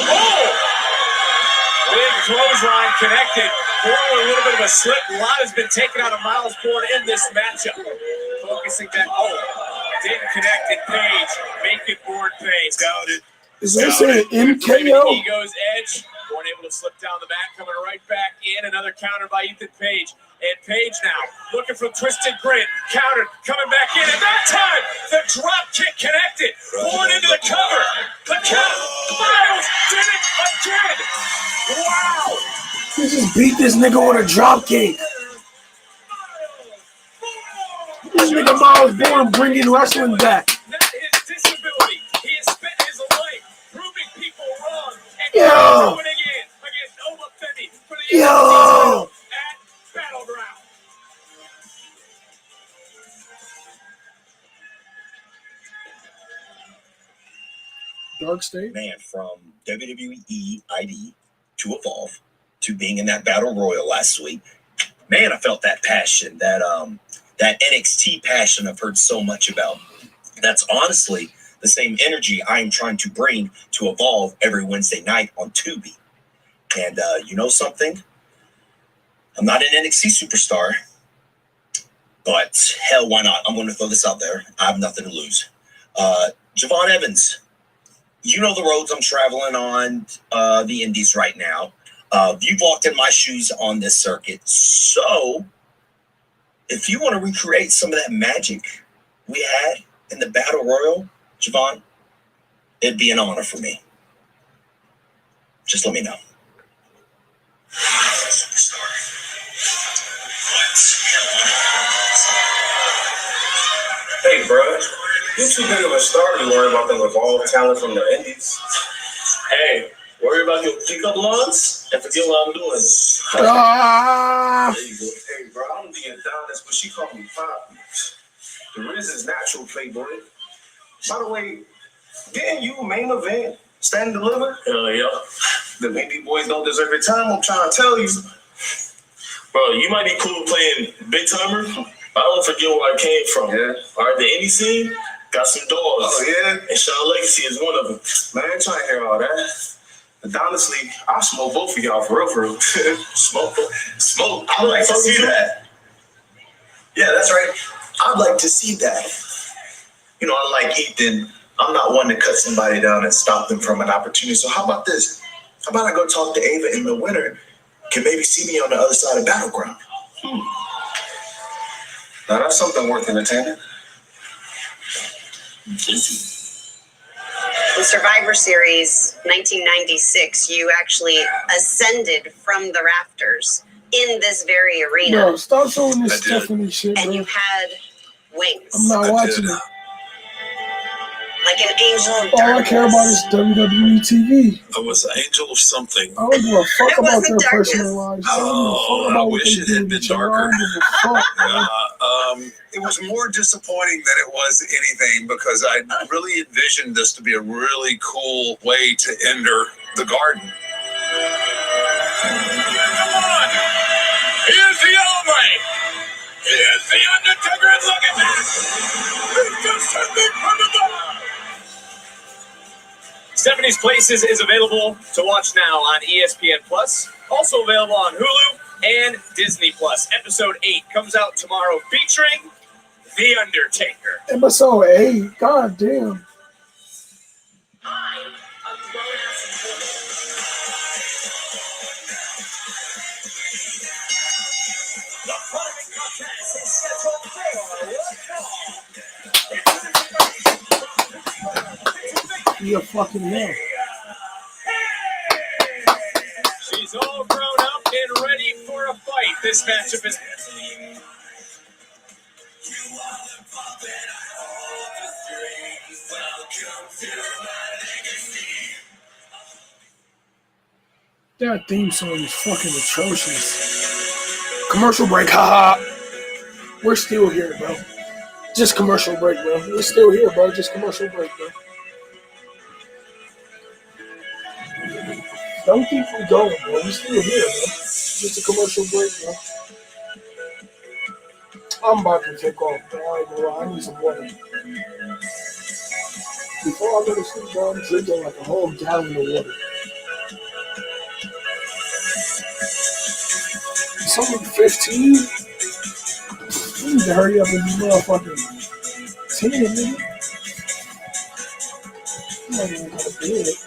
big clothesline connected. Bourne with a little bit of a slip. A lot has been taken out of Miles Bourne in this matchup. Focusing that, didn't connect it. Page making Bourne pay. Scouted. Is this an MKO? Ego's edge. Bourne able to slip down the back, coming right back in. Another counter by Ethan Page. And Page now looking for Twisted Grit. Countered, coming back in. And that time, the drop kick connected. Bourne into the cover. The count. Miles did it again. Wow. He just beat this nigga with a drop kick. This nigga Miles Bourne bringing wrestling back. Not his disability. He has spent his life proving people wrong. And Yo. winning in against Obafemi for the Yo. at Battleground. Dark State. Man, from WWE ID to Evolve to being in that Battle Royal last week, man, I felt that passion, that NXT passion I've heard so much about. That's honestly the same energy I'm trying to bring to Evolve every Wednesday night on Tubi. And you know something? I'm not an NXT superstar, but hell, why not? I'm going to throw this out there. I have nothing to lose. Javon Evans, you know the roads I'm traveling on, the indies right now. You've walked in my shoes on this circuit. So if you want to recreate some of that magic we had in the Battle Royal, Javon, it'd be an honor for me. Just let me know. Hey, bro, you too big of a star to worry about them Evolve talent from the indies. Hey, worry about your pickup lines and forget what I'm doing. Ah. There you go. Hey, bro, I'm being Adonis, but she called me Poppy. The Riz is natural, playboy. By the way, didn't you main event Stand and Deliver? Hell yeah. The indie boys don't deserve your time, I'm trying to tell you. Bro, you might be cool playing big timer. I don't forget where I came from. Yeah. All right, the indie scene got some dogs. Oh, yeah? And Sean Legacy is one of them. Man, I ain't trying to hear all that. And honestly, I'll smoke both of y'all for real. Smoke. I'd like to see that. Yeah, that's right. I'd like to see that. Unlike Ethan, I'm not one to cut somebody down and stop them from an opportunity. So how about this? How about I go talk to Ava and the winner can maybe see me on the other side of Battleground? Now that's something worth entertaining. In Survivor Series 1996, you actually ascended from the rafters in this very arena. Bro, stop showing this Stephanie shit, bro. And you had wings. I'm not watching it. Like an angel of All I care about is WWE TV. I was an angel of something. I don't give a fuck about their darkness. personal lives. I wish it had been darker. It was more disappointing than it was anything because I really envisioned this to be a really cool way to enter the garden. Come on! Here's the Ombre! Here's the Undertaker, and look at that! He's descending from above! Stephanie's Places is available to watch now on ESPN Plus. Also available on Hulu and Disney Plus. Episode 8 comes out tomorrow, featuring The Undertaker. Episode 8, god damn. The following contest is scheduled for You're fucking man. She's all grown up and ready for a fight. This matchup is. That theme song is fucking atrocious. Commercial break, haha. We're still here, bro. Just commercial break, bro. We're still here, bro. Just commercial break, bro. Don't keep me going, bro. We're still here, bro. Just a commercial break, bro. I'm about to take off, bro. I ain't gonna lie. I need some water. Before I go to sleep, bro, I'm drinking like a whole gallon of water. It's only 15. We need to hurry up and motherfucking 10, nigga. I'm not even gonna do it.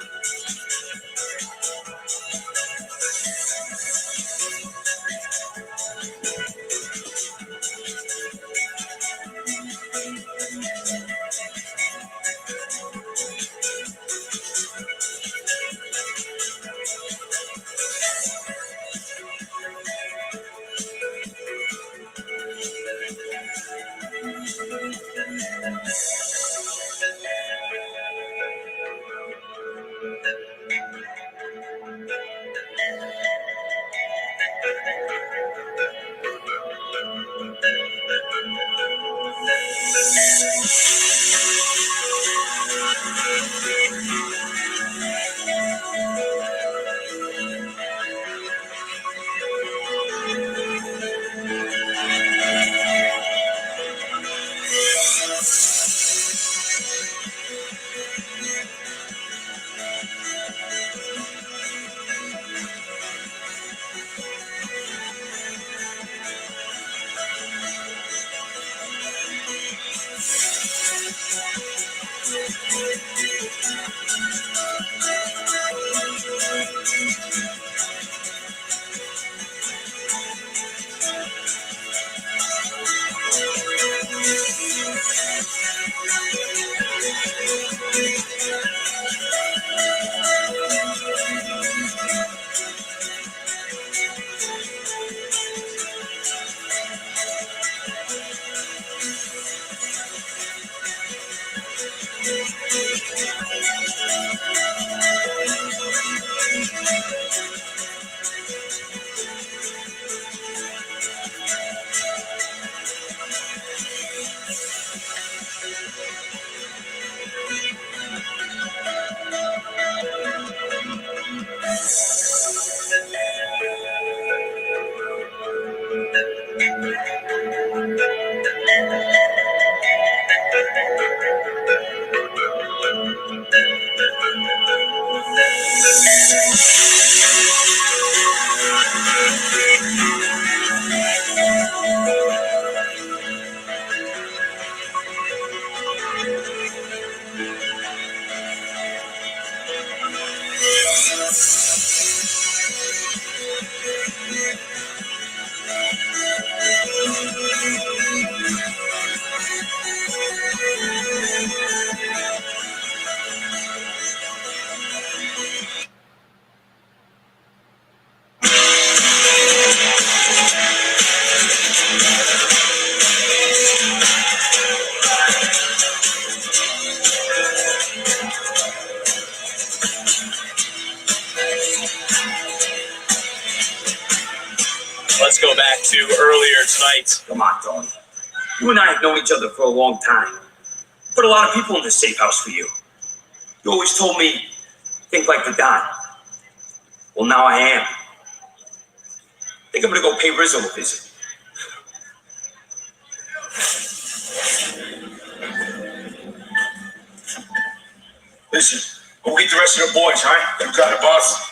Let's go back to earlier tonight. Come on, Tony. You and I have known each other for a long time. Put a lot of people in this safe house for you. You always told me, think like the Don. Well, now I am. I think I'm gonna go pay Rizzo a visit. Listen, go get the rest of the boys, huh? You got it, boss.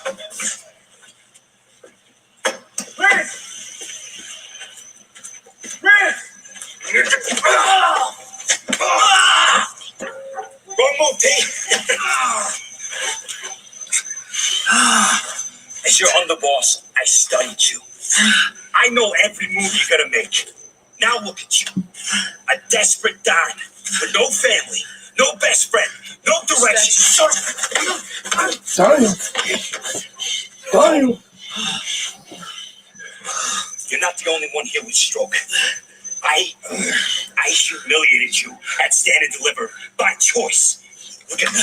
One more thing. As your underboss, I studied you. I know every move you're gonna make. Now look at you. A desperate Don with no family, no best friend, no direction. Daniel. You're not the only one here with stroke. I humiliated you at Stand and Deliver by choice. Look at me.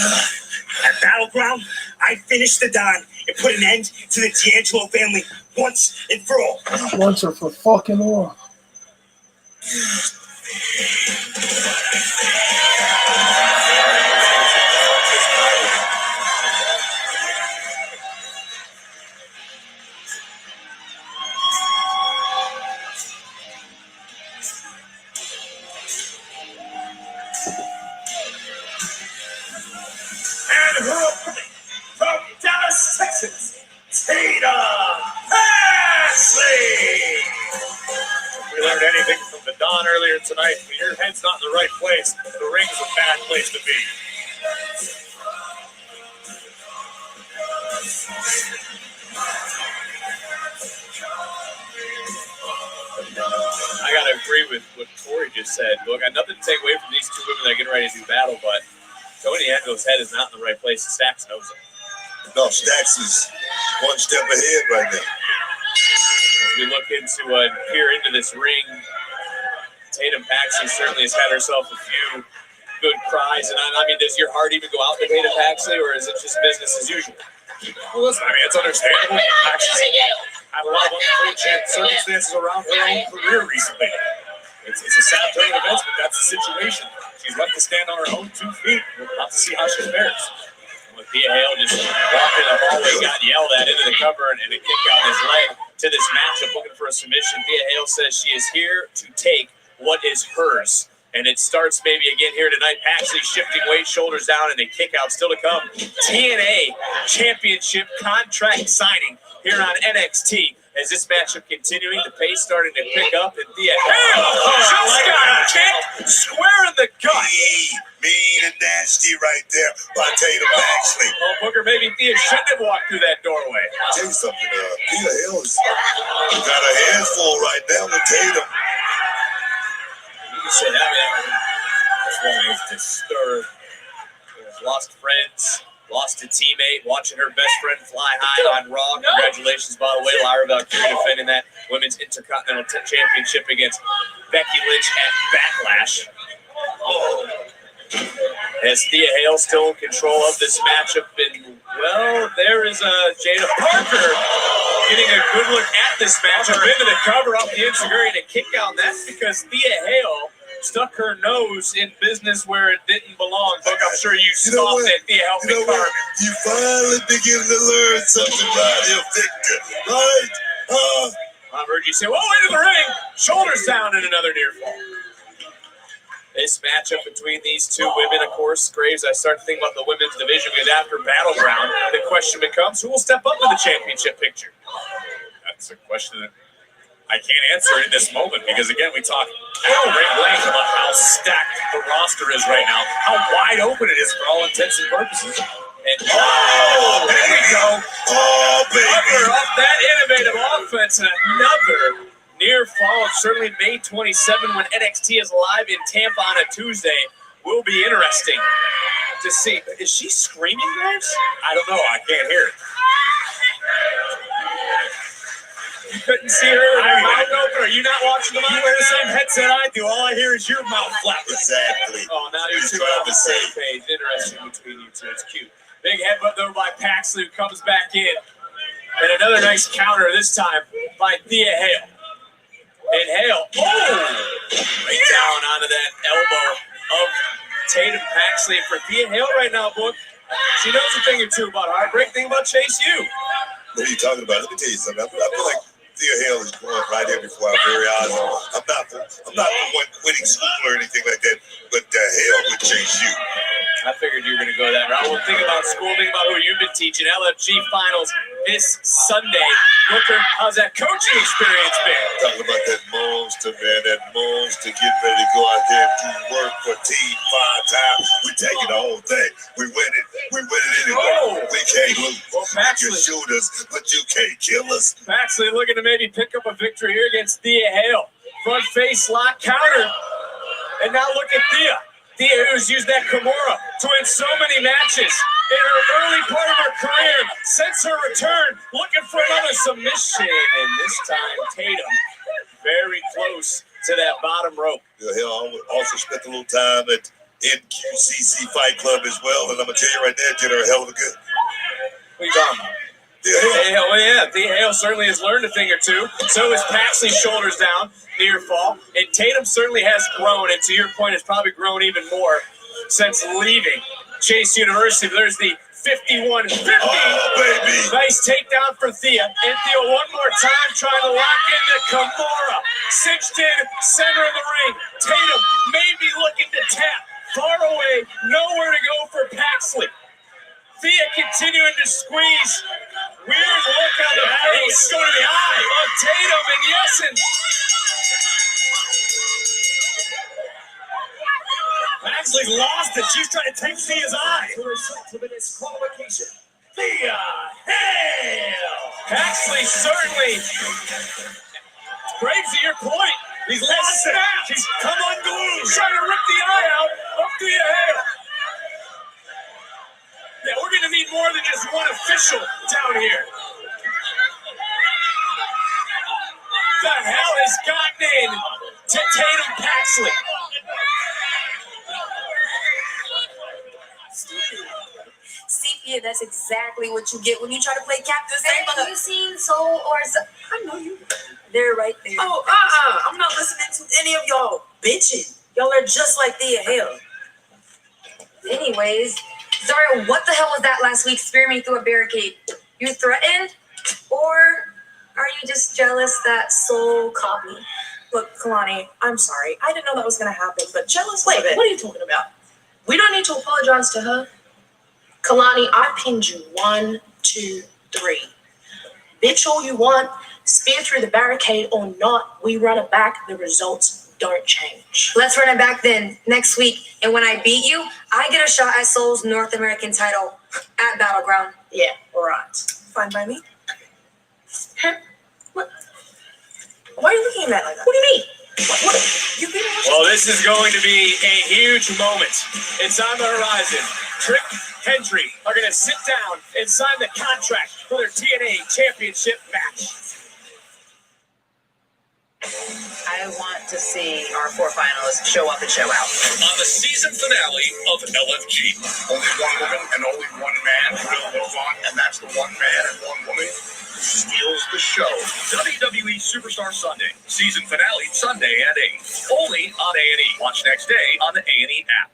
At Battleground, I finished the Don and put an end to the D'Angelo family once and for all. Once or for fucking all. And from Dallas, Texas, Tatum Ashley. We learned anything from the Don earlier tonight. When your head's not in the right place, the ring's a bad place to be. I gotta agree with what Corey just said. Look, I got nothing to take away from these two women that are getting ready to do battle, but Tony D'Angelo's head is not in the right place. Stacks knows it. No, Stacks is one step ahead right now. As we look peer into this ring, Tatum Paxley certainly has had herself a few good cries. And I mean, does your heart even go out to Tatum Paxley, or is it just business as usual? Well, listen, I mean, it's understandable. Paxley had a lot of unfortunate circumstances around her own career recently. It's a sad turn of events, but that's the situation. She's left to stand on her own 2 feet. We'll have to see how she fares. With Thea Hale just walking in the hallway, got yelled at into the cover and a kick out his leg to this matchup, looking for a submission. Thea Hale says she is here to take what is hers. And it starts maybe again here tonight. Paxley shifting weight, shoulders down, and a kick out still to come. TNA Championship contract signing here on NXT. As this matchup continuing, the pace starting to pick up, and Thea Hale just got kicked square in the gut. Mean and nasty right there by Tatum Paxley. Oh, Booker, maybe Thea shouldn't have walked through that doorway. I'll tell you something, Thea Hale has got a handful right now with Tatum. You said that, this woman is disturbed. Lost friends, lost a teammate, watching her best friend fly high on Raw. Congratulations, by the way, Lyra Valkyrie defending that Women's Intercontinental Championship against Becky Lynch at Backlash. As Thea Hale still in control of this matchup, and well, there is Jada Parker getting a good look at this matchup into the cover up the Instagram and a kick out. That's because Thea Hale stuck her nose in business where it didn't belong. Book, I'm sure you scoffed at Thea Hale. You finally begin to learn something about him, Victor, right? I've heard you say, "Whoa, into the ring, shoulders down," and another near fall. This matchup between these two women, of course, Graves, I start to think about the women's division because after Battleground, the question becomes, who will step up to the championship picture? That's a question that I can't answer in this moment because, again, we talk at great length about how stacked the roster is right now, how wide open it is for all intents and purposes. And, oh, there we go. Oh, baby. Cover off that innovative offense and another near fall. Certainly May 27 when NXT is live in Tampa on a Tuesday will be interesting to see. Is she screaming, guys? I don't know. I can't hear it. You couldn't see her mouth open. Are you not watching the monitor? You wear the same headset I do. All I hear is your mouth flapping. Exactly. Oh, now you're two on the same page. Interesting between you two. It's cute. Big headbutt though by Paxley, who comes back in. And another nice counter this time by Thea Hale. And Hale, right down onto that elbow of Tatum Paxley. For Thea Hale right now, book, she knows a thing or two about heartbreak. Thing about Chase U. What are you talking about? Let me tell you something. I feel like Thea Hale is growing right here before our very eyes. I'm not the one winning school or anything like that, but the hell with Chase U. I figured you were going to go that route. Well, think about school. Think about who you've been teaching. LFG finals this Sunday. Booker, how's that coaching experience been? Talking about that monster, man. That monster getting ready to go out there and do work for Team 5 times. We taking the whole thing. We win it. We win it anyway. Oh. We can't lose. Well, You can shoot us, but you can't kill us. Paxley looking to maybe pick up a victory here against Thea Hale. Front face lock counter. And now look at Thea. Thea, who's used that Kimura to win so many matches in her early part of her career, since her return, looking for another submission. And this time, Tatum very close to that bottom rope. Thea Hale also spent a little time at NQCC Fight Club as well, and I'm gonna tell you right there, did her a hell of a good. What are you talking about? Thea Hale. Well, yeah, Thea Hale certainly has learned a thing or two. So is Paxley, shoulders down, near fall. And Tatum certainly has grown, and to your point, has probably grown even more since leaving Chase University. There's the 51-50. Oh, baby. Nice takedown for Thea. And Thea one more time trying to lock in the Kimura. Cinched in, center of the ring. Tatum maybe looking to tap. Far away, nowhere to go for Paxley. Thea continuing to squeeze. Weird look on the face. Go to the eye of Tatum, and Yesen. Paxley's lost it. She's trying to take Thea's eye. The result of a disqualification. Thea Hale. Paxley certainly. Graves, to your point. He's lost it. She's come unglued. Trying to rip the eye out of Thea Hale. Yeah, we're going to need more than just one official down here. The hell has gotten in to Tatum Paxley? Sepia, that's exactly what you get when you try to play Captain Save. Have you seen Soul or I know you. They're right there. Oh, I'm not listening to any of y'all bitching. Y'all are just like Thea Hale. Anyways, Zaria, what the hell was that last week spearing me through a barricade? You threatened? Or are you just jealous that Soul caught me? Look, Kalani, I'm sorry. I didn't know that was going to happen, but jealous? Wait, what are you talking about? We don't need to apologize to her. Kalani, I pinned you 1, 2, 3. Bitch all you want, spear through the barricade or not, we run it back, the results don't change. Let's run it back then, next week. And when I beat you, I get a shot at Soul's North American title at Battleground. Yeah, alright. Fine by me. What? Why are you looking at me like that? What do you mean? What? You Well, this is going to be a huge moment. It's on the horizon. Trick Hendry are going to sit down and sign the contract for their TNA Championship match. I want to see our 4 finalists show up and show out. On the season finale of LFG. Only one woman and only one man will move on, and that's the one man and one woman who steals the show. WWE Superstar Sunday. Season finale Sunday at 8. Only on A&E. Watch next day on the A&E app.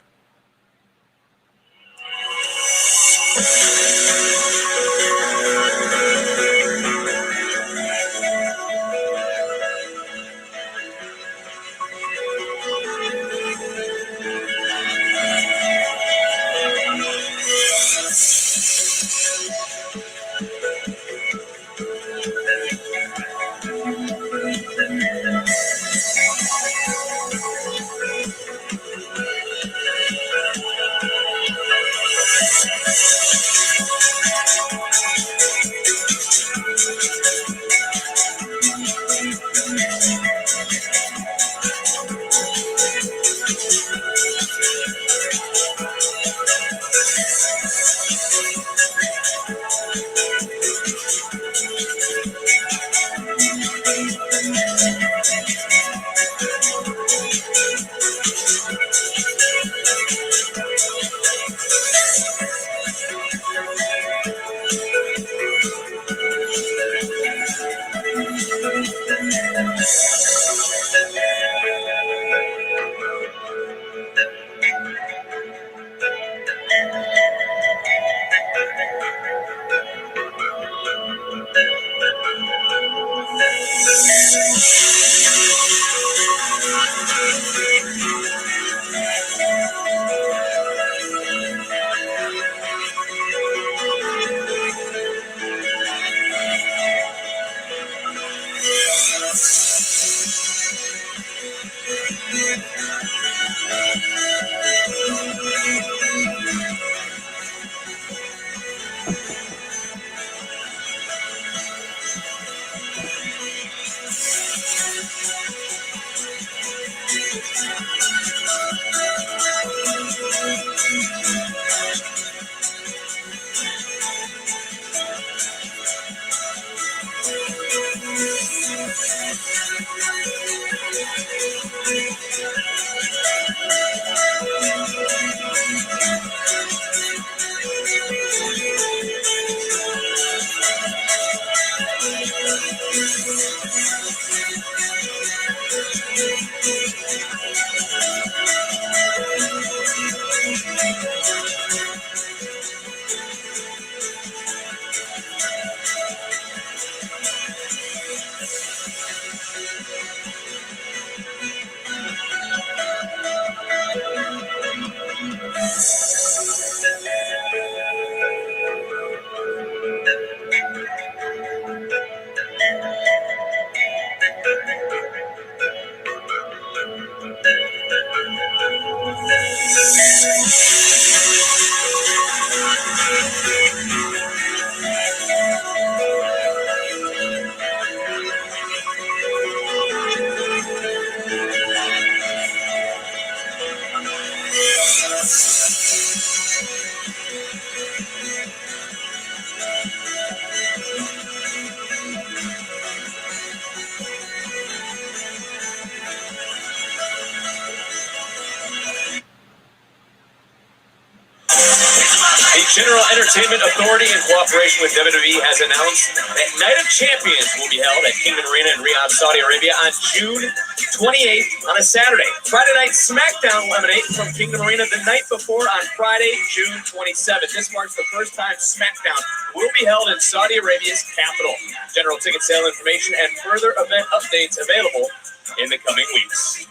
General Entertainment Authority, in cooperation with WWE, has announced that Night of Champions will be held at Kingdom Arena in Riyadh, Saudi Arabia on June 28th on a Saturday. Friday Night SmackDown will emanate from Kingdom Arena the night before on Friday, June 27th. This marks the first time SmackDown will be held in Saudi Arabia's capital. General ticket sale information and further event updates available in the coming weeks.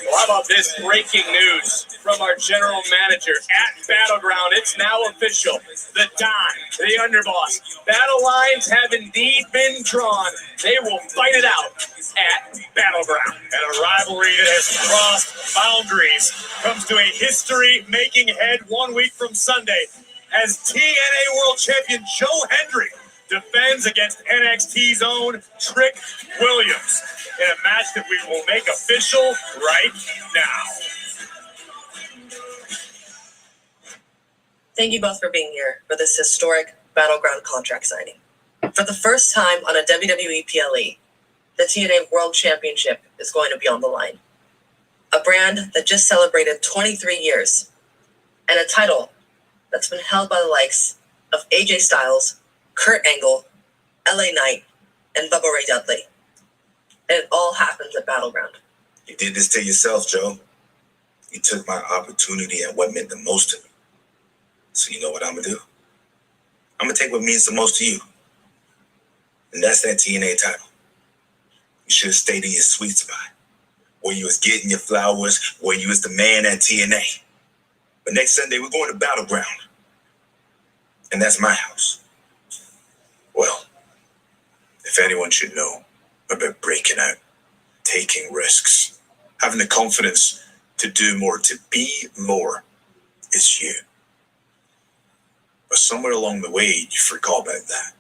Well, how about this breaking news from our general manager at Battleground? It's now official. The Don, the Underboss, battle lines have indeed been drawn. They will fight it out at Battleground. And a rivalry that has crossed boundaries comes to a history-making head 1 week from Sunday as TNA World Champion Joe Hendry defends against NXT's own Trick Williams in a match that we will make official right now. Thank you both for being here for this historic Battleground contract signing. For the first time on a WWE PLE, the TNA World Championship is going to be on the line. A brand that just celebrated 23 years, and a title that's been held by the likes of AJ Styles, Kurt Angle, LA Knight, and Bubba Ray Dudley. And it all happens at Battleground. You did this to yourself, Joe. You took my opportunity and what meant the most to me. So you know what I'm going to do? I'm going to take what means the most to you. And that's that TNA title. You should have stayed in your sweet spot, where you was getting your flowers, where you was the man at TNA. But next Sunday, we're going to Battleground. And that's my house. Well, if anyone should know about breaking out, taking risks, having the confidence to do more, to be more, it's you. But somewhere along the way, you forgot about that.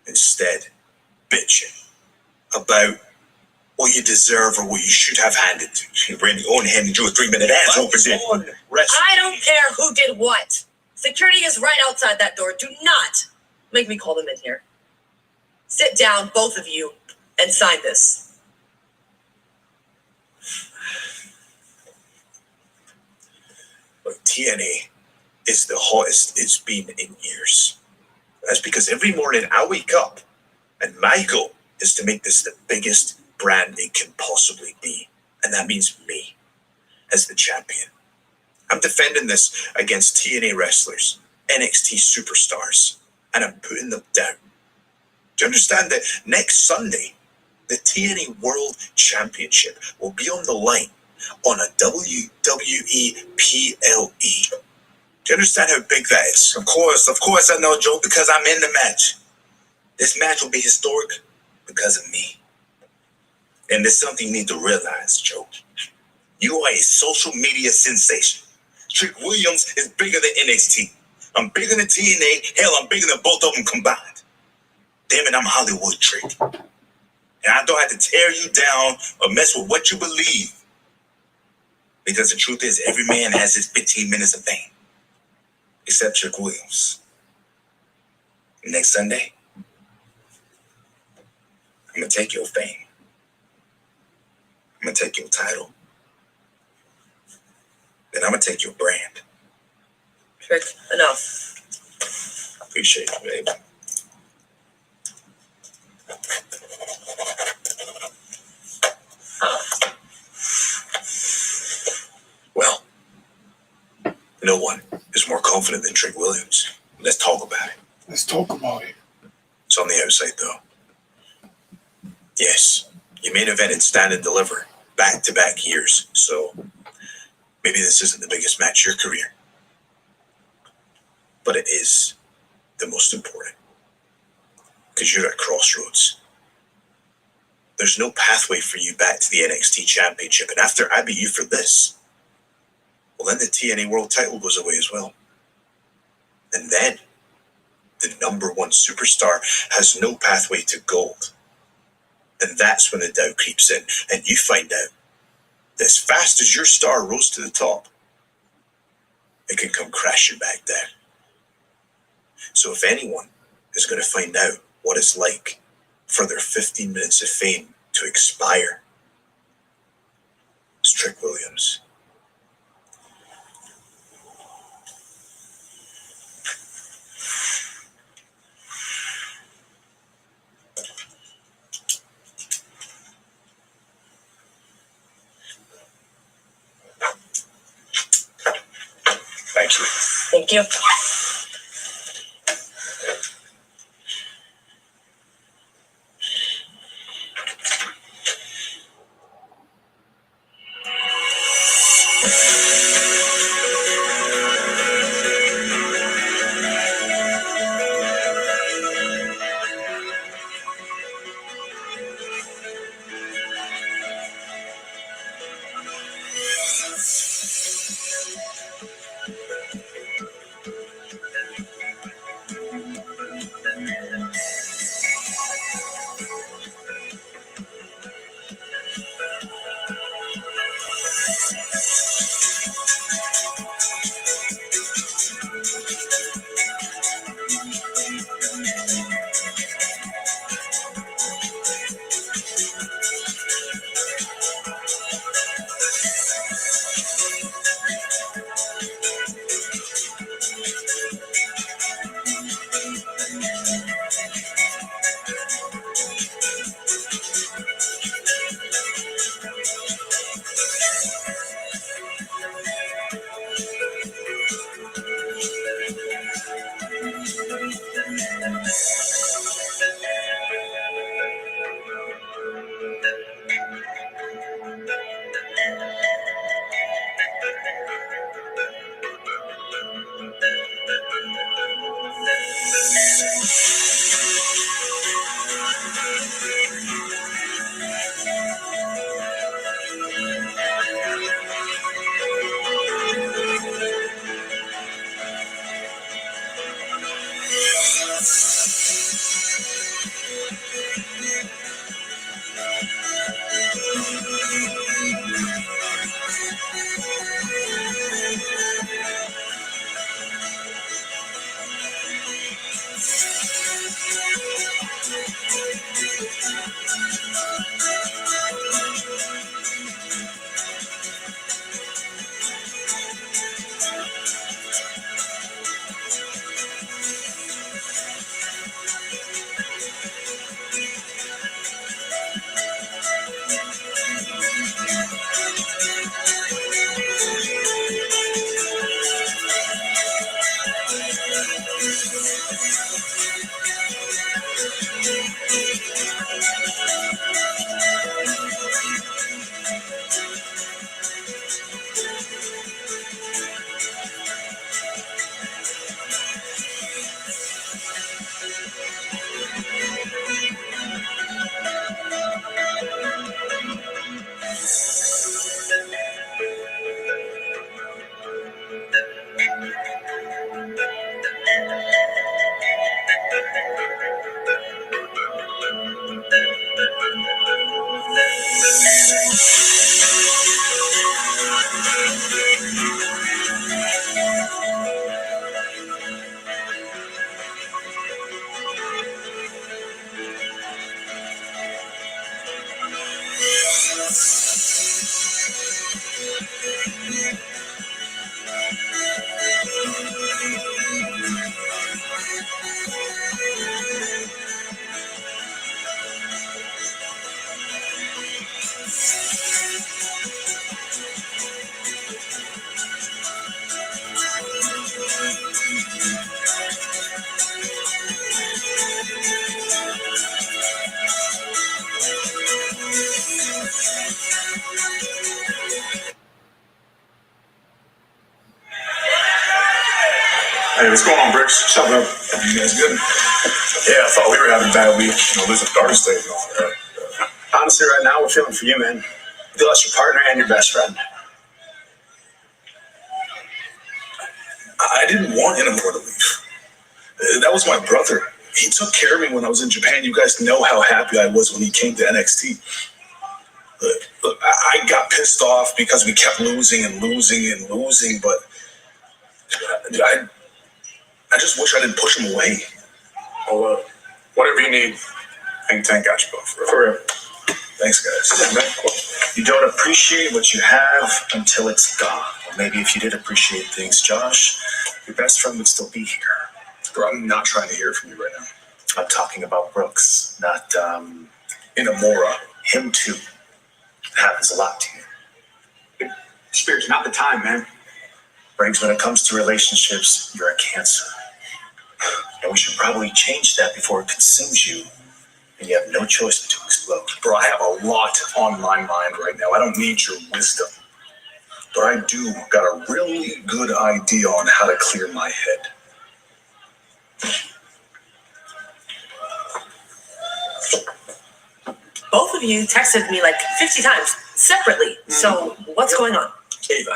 Instead, bitching about what you deserve or what you should have handed to you. Randy Orton handed you a 3-minute ass opening. I don't care who did what. Security is right outside that door. Do not make me call them in here. Sit down, both of you, and sign this. Look, TNA is the hottest it's been in years. That's because every morning I wake up and my goal is to make this the biggest brand it can possibly be. And that means me as the champion. I'm defending this against TNA wrestlers, NXT superstars, and I'm putting them down. Do you understand that next Sunday, the TNA World Championship will be on the line on a WWE PLE? Do you understand how big that is? Of course I know, Joe, because I'm in the match. This match will be historic because of me. And there's something you need to realize, Joe. You are a social media sensation. Trick Williams is bigger than NXT. I'm bigger than TNA. Hell, I'm bigger than both of them combined. Damn it, I'm Hollywood, Trick. And I don't have to tear you down or mess with what you believe. Because the truth is, every man has his 15 minutes of fame. Except Trick Williams. Next Sunday, I'm going to take your fame. I'm going to take your title. Then I'm going to take your brand. Trick, enough. Appreciate it, babe. Well, no one is more confident than Trick Williams. Let's talk about it. Let's talk about it. It's on the outside, though. Yes, you main event and Stand and Deliver back-to-back years, so maybe this isn't the biggest match of your career. But it is the most important. Because you're at crossroads. There's no pathway for you back to the NXT Championship. And after I beat you for this, well, then the TNA World title goes away as well. And then the #1 superstar has no pathway to gold. And that's when the doubt creeps in. And you find out that as fast as your star rose to the top, it can come crashing back down. So if anyone is going to find out what it's like for their 15 minutes of fame to expire, it's Trick Williams. Thank you. Hey, what's going on, Bricks? Shut up. You guys good? Yeah, I thought we were having a bad week. Losing Dark State. Honestly, right now, we're feeling for you, man. You lost your partner and your best friend. I didn't want Inamura to leave. That was my brother. He took care of me when I was in Japan. You guys know how happy I was when he came to NXT. Look, I got pissed off because we kept losing and losing and losing, but I just wish I didn't push him away. Well, whatever you need, Hang Tank got you both. For real. Thanks, guys. You don't appreciate what you have until it's gone. Or maybe if you did appreciate things, Josh, your best friend would still be here. Bro, I'm not trying to hear from you right now. I'm talking about Brooks, not Inamura. Him too. It happens a lot to you. Spears, not the time, man. Briggs, when it comes to relationships, you're a cancer. And we should probably change that before it consumes you and you have no choice but to explode. Bro, I have a lot on my mind right now. I don't need your wisdom. But I do got a really good idea on how to clear my head. Both of you texted me like 50 times separately. So what's going on? Ava,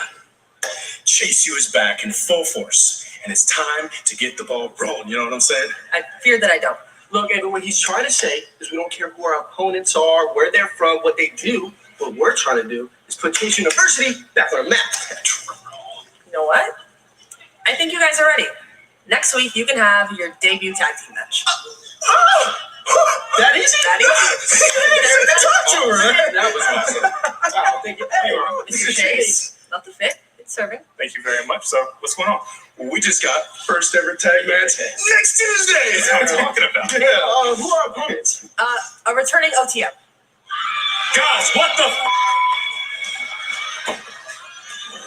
Chase U is back in full force. And it's time to get the ball rolling. You know what I'm saying? I fear that I don't. Look, Ava, what he's trying to say is we don't care who our opponents are, where they're from, what they do. What we're trying to do is put Chase University back on the map. You know what? I think you guys are ready. Next week, you can have your debut tag team match. That easy? That easy. Talk to her. That was awesome. Wow, thank you. It's Chase. Not the fit. It's serving. Thank you very much. So, what's going on? Well, we just got first ever tag match next Tuesday. That's what I'm talking about. Yeah, who are our opponents? A returning OTM. Guys, what the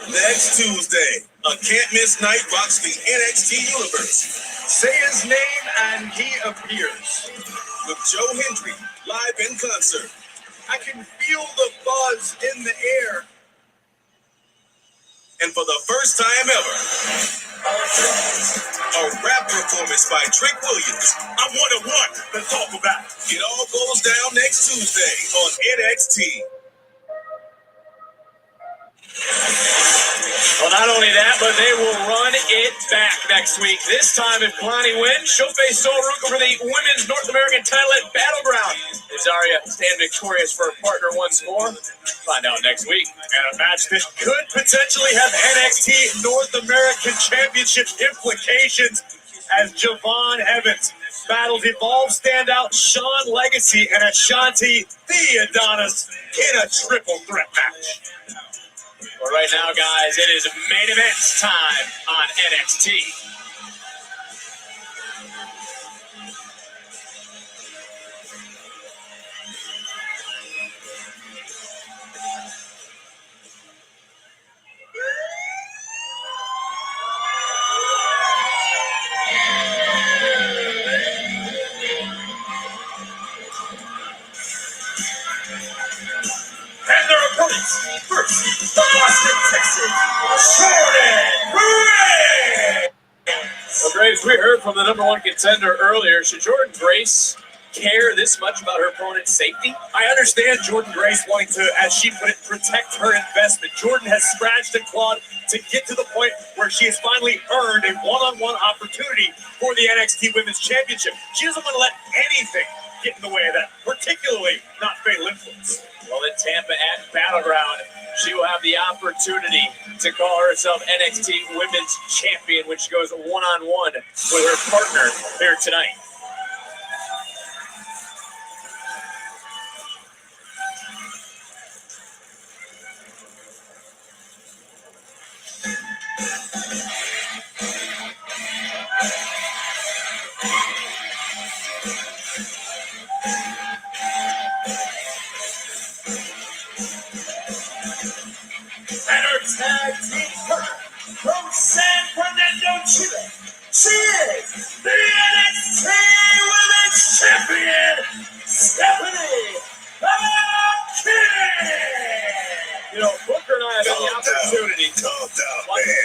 Next Tuesday, a can't miss night rocks the NXT universe. Say his name and he appears. With Joe Hendry live in concert. I can feel the buzz in the air. And for the first time ever, a rap performance by Drake Williams. I'm one-on-one. Let's talk about it. It all goes down next Tuesday on NXT. Well, not only that, but they will run it back next week. This time, if Kalani wins, she'll face Soruka for the Women's North American title at Battleground. Is Zarya stand victorious for her partner once more? Find out next week. And a match that could potentially have NXT North American Championship implications as Javon Evans battles Evolve standout Sean Legacy and Ashanti the Adonis in a triple threat match. Well, right now, guys, it is main event time on NXT. And their opponents, first, Boston, Texas, Jordan Gray. Well, Graves, we heard from the number one contender earlier. Should Jordan Grace care this much about her opponent's safety? I understand Jordan Grace wanting to, as she put it, protect her investment. Jordan has scratched and clawed to get to the point where she has finally earned a one-on-one opportunity for the NXT Women's Championship. She doesn't want to let anything get in the way of that, particularly not fatal influence. Well, in Tampa at Battleground, she will have the opportunity to call herself NXT Women's Champion when she goes one-on-one with her partner here tonight. And her tag team partner from San Fernando, Chile, she is the NXT Women's Champion, Stephanie King. You know, Booker and I have the opportunity. Calm down, What? man.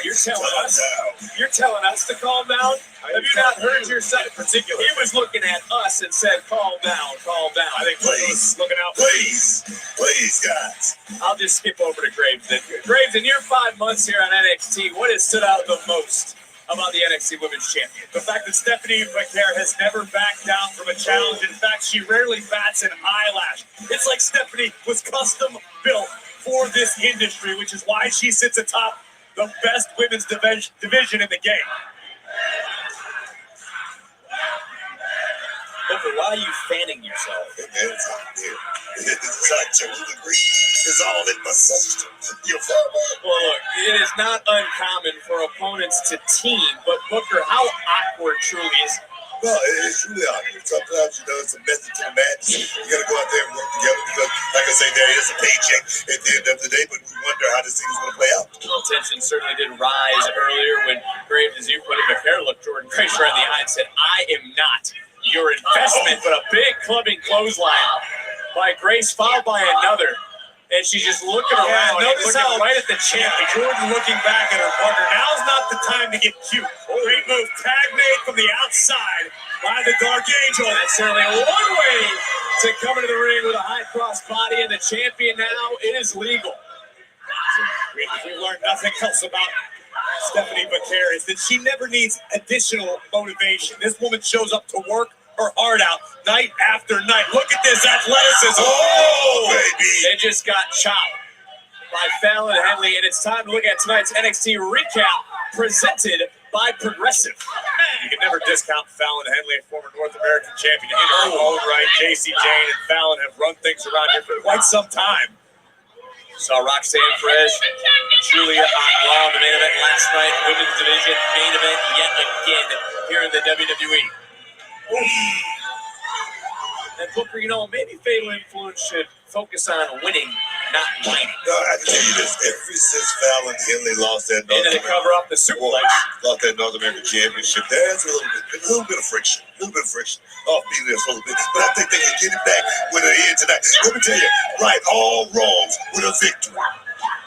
You're telling us to calm down? Have you not heard yourself? Particularly, he was looking at us and said, "Calm down, calm down." I think Booker was looking out. Please, guys. I'll just skip over to Graves then. Graves, in your 5 months here on NXT, what has stood out the most about the NXT Women's Champion? The fact that Stephanie McNair has never backed down from a challenge. In fact, she rarely bats an eyelash. It's like Stephanie was custom built for this industry, which is why she sits atop the best women's division in the game. Booker, why are you fanning yourself? It's hot here. It's hot. It's all in my system. You feel me? Well, look, it is not uncommon for opponents to team, but Booker, how awkward truly is Well, it's truly awkward. Sometimes, it's a method to the madness. You got to go out there and work together because, like I say, there is a paycheck at the end of the day, but we wonder how this thing is going to play out. Well, tension certainly did rise earlier when Graves, as you put it, McCare looked Jordan Grace right in the eye and said, I am not your investment, but a big clubbing clothesline by Grace, followed by another. And she's just looking around. Notice looking how right at the champion. Jordan looking back at her partner. Now's not the time to get cute. Great move. Tag made from the outside by the Dark Angel. That's certainly one way to come into the ring with a high cross body, and the champion now, it is legal. We learned nothing else about Stephanie McCare is that she never needs additional motivation. This woman shows up to work her heart out night after night. Look at this athleticism. Oh, baby. They just got chopped by Fallon Henley, and it's time to look at tonight's NXT recap presented by Progressive. You can never discount Fallon Henley, a former North American champion. In her own right, JC Jane and Fallon have run things around here for quite some time. Saw Roxanne Perez, Julia on Raw, the main event last night, women's division, main event yet again here in the WWE. And Booker, maybe Fatal Influence should focus on winning, not whining. I can tell you this: ever since Fallon Henley lost that And to cover up the Superflex, lost that North American Championship, there's a little bit of friction, off beating this a little bit. But I think they can get it back with a end tonight. Let me tell you, right all wrongs with a victory.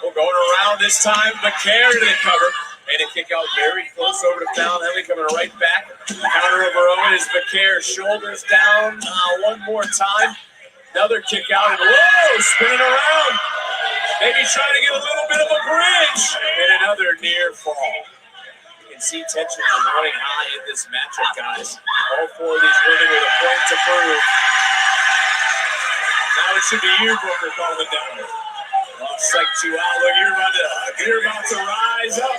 We're going around this time. McCare to the cover. And a kick out very close over to Fallon Henley, coming right back. Counter of her own is McCare, shoulders down one more time. Another kick out, and whoa, spinning around. Maybe trying to get a little bit of a bridge. And another near fall. You can see tension is running high in this matchup, guys. All four of these women with a point to prove. Now it should be you, Booker, calling it down. Looks like you out. Look, you're about to rise up.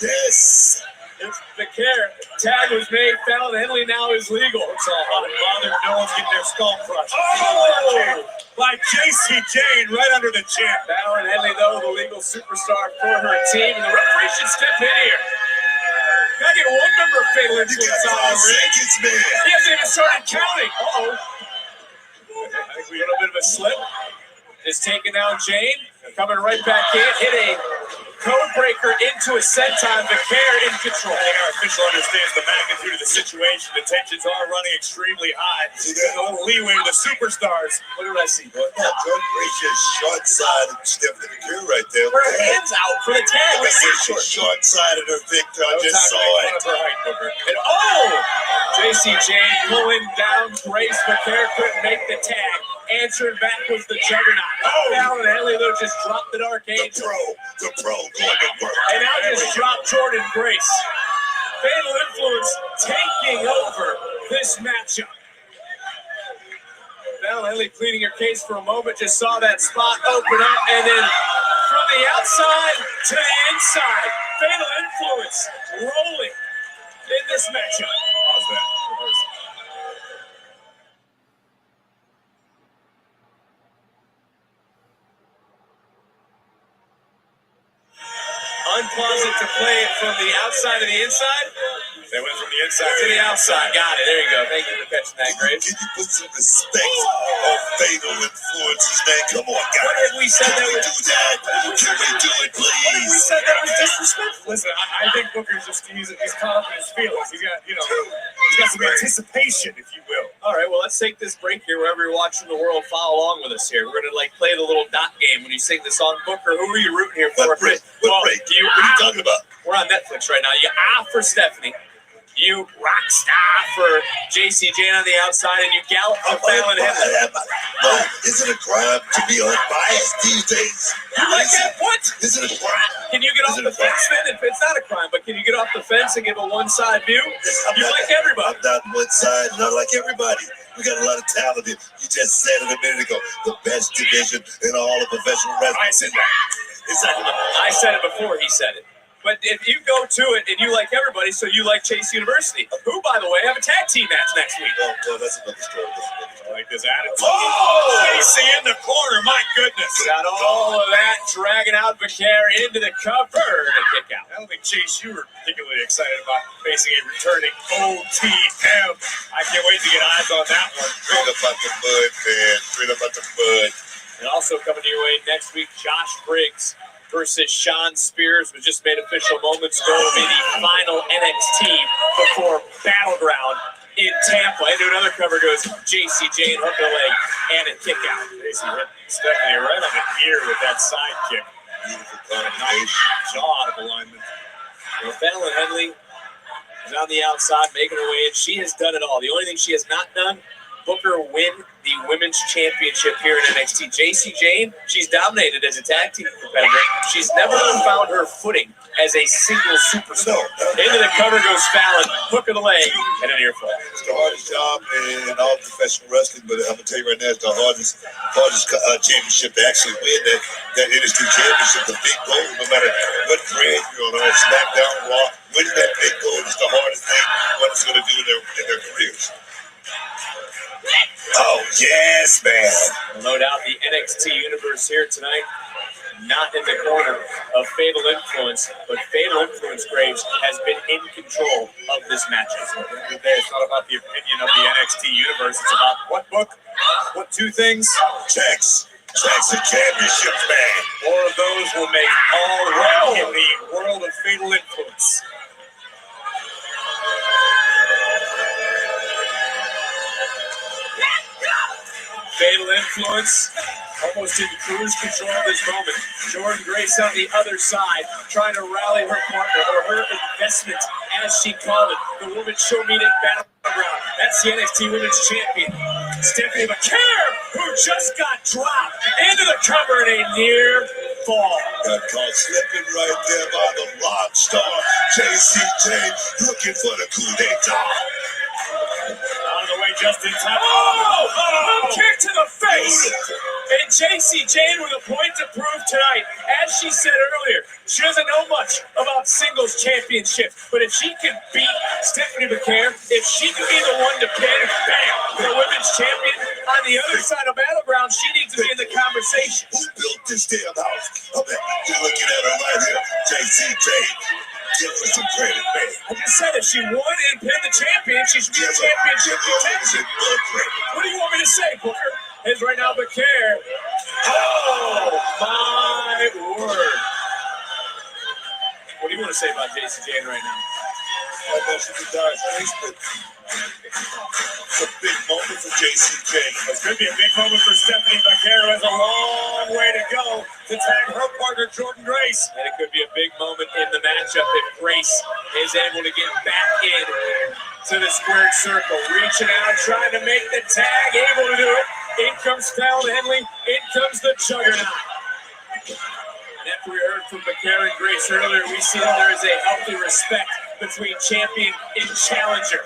Yes. It's McCare. Tag was made. Fallon Henley now is legal. It's all hot and bothered. No one's getting their skull crushed. Oh! By JC Jane right under the chin. Fallon Henley, though, the legal superstar for her team. And the referee should step in here. Gotta get one member of Fatal Influence on the ring. He hasn't even started counting. Uh-oh. I think we had a bit of a slip. Is taking down Jane, coming right back in, hit a code breaker into a senton. McCare in control. I think our official understands the magnitude of the situation. The tensions are running extremely high. There's a little leeway to the superstars. What did I see? Good gracious, short-sided Stephanie McCare right there. Her hands out for the tag. Short-sided her victor. I just saw it. And JC Jane pulling down Grace. McCare couldn't make the tag. Answering back was the juggernaut. Fallon Henley, though, just dropped the Dark Angel. The pro going to work. And now just dropped Jordan Grace. Fatal Influence taking over this matchup. Fallon Henley pleading her case for a moment, just saw that spot open up, and then from the outside to the inside, Fatal Influence rolling in this matchup. How's that? Reverse. Unpause it to play it from the outside to the inside. They went from the inside to the outside. Got it. There you go. Thank you for catching that, Graves. Can you put some respect on Fatal Influence's name? Come on, guys. What if we said Can that we do that? Can we do it, please? What if we said that was disrespectful? Listen, I think Booker's he's caught up in his feelings. He's got some anticipation, if you will. All right, well, let's take this break here. Wherever you're watching the world, follow along with us here. We're going to play the little dot game when you sing the song. Booker, who are you rooting here for? What break? What break? What are you talking about? We're on Netflix right now. You for Stephanie. You rock star for JC Jane on the outside, and you gallop for Fallon Henley. Is it a crime to be unbiased these days? You like that? What? Is it a crime? Can you get off the fence then? If it's not a crime, but can you get off the fence and give a one-side view? You like everybody. I'm not one side, not like everybody. We got a lot of talent here. You just said it a minute ago. The best division in all of professional wrestling. I said that. Exactly. I said it before he said it. But if you go to it and you like everybody, so you like Chase University, who, by the way, have a tag team match next week. Oh, that's another story. I like this attitude. Oh, Casey in the corner. My goodness. Got all of that, dragging out McCare into the cover and a kick out. I don't think, Chase, you were particularly excited about facing a returning OTM. I can't wait to get eyes on that one. Straight up out the mud, man. Straight up out the mud. And also coming your way next week, Josh Briggs versus Sean Spears was just made official moments ago. It'll be the final NXT before Battleground in Tampa. Into another cover goes JC Jane, hook the leg, and a kick out. Casey hit Stephanie right on the ear with that side kick. Beautiful combination. Nice jaw out of alignment. Fallon Henley is on the outside making her way in. She has done it all. The only thing she has not done, Booker win the women's championship here in NXT. JC Jane, she's dominated as a tag team competitor. She's never found her footing as a single superstar. Into the cover goes Fallon, hook of the leg, and an ear fall. It's the hardest job in all professional wrestling, but I'm gonna tell you right now, it's the hardest championship to actually win that industry championship. The big goal, no matter what brand you're on SmackDown, Raw, winning that big goal is the hardest thing what it's gonna do in their careers. Oh yes, man! No doubt the NXT universe here tonight. Not in the corner of Fatal Influence, but Fatal Influence Graves has been in control of this matchup. It's not about the opinion of the NXT universe. It's about what book? What two things? Checks and championships, man. More of those will make all right in the world of Fatal Influence. Fatal Influence almost in cruise control of this moment. Jordan Grace on the other side, trying to rally her partner or her investment, as she called it. The woman show me that Battleground. That's the NXT Women's Champion, Stephanie McCare, who just got dropped into the cover in a near fall. Got caught slipping right there by the rock star, JCJ, looking for the coup d'etat. Out of the way just in time. Oh! Kick to the face! And JC Jane with a point to prove tonight. As she said earlier, she doesn't know much about singles championship, but if she can beat Stephanie McCare, if she can be the one to pin, bam, the women's champion on the other side of Battleground, she needs to be in the conversation. Who built this damn house? I bet you're looking at her right here, JCJ. Give her some credit, man. I just said if she won and pinned the champion, she should be a championship contender. What do you want me to say, Booker? Is right now McCare. Oh, my word. What do you want to say about JC Jane right now? I know she's a dire straits, but it's a big moment for JCJ. It could be a big moment for Stephanie McCare, who has a long way to go to tag her partner, Jordan Grace. And it could be a big moment in the matchup if Grace is able to get back in to the squared circle, reaching out, trying to make the tag, able to do it. In comes Fallon Henley, in comes the Juggernaut. And after we heard from McCare and Grace earlier, we see that there is a healthy respect between champion and challenger.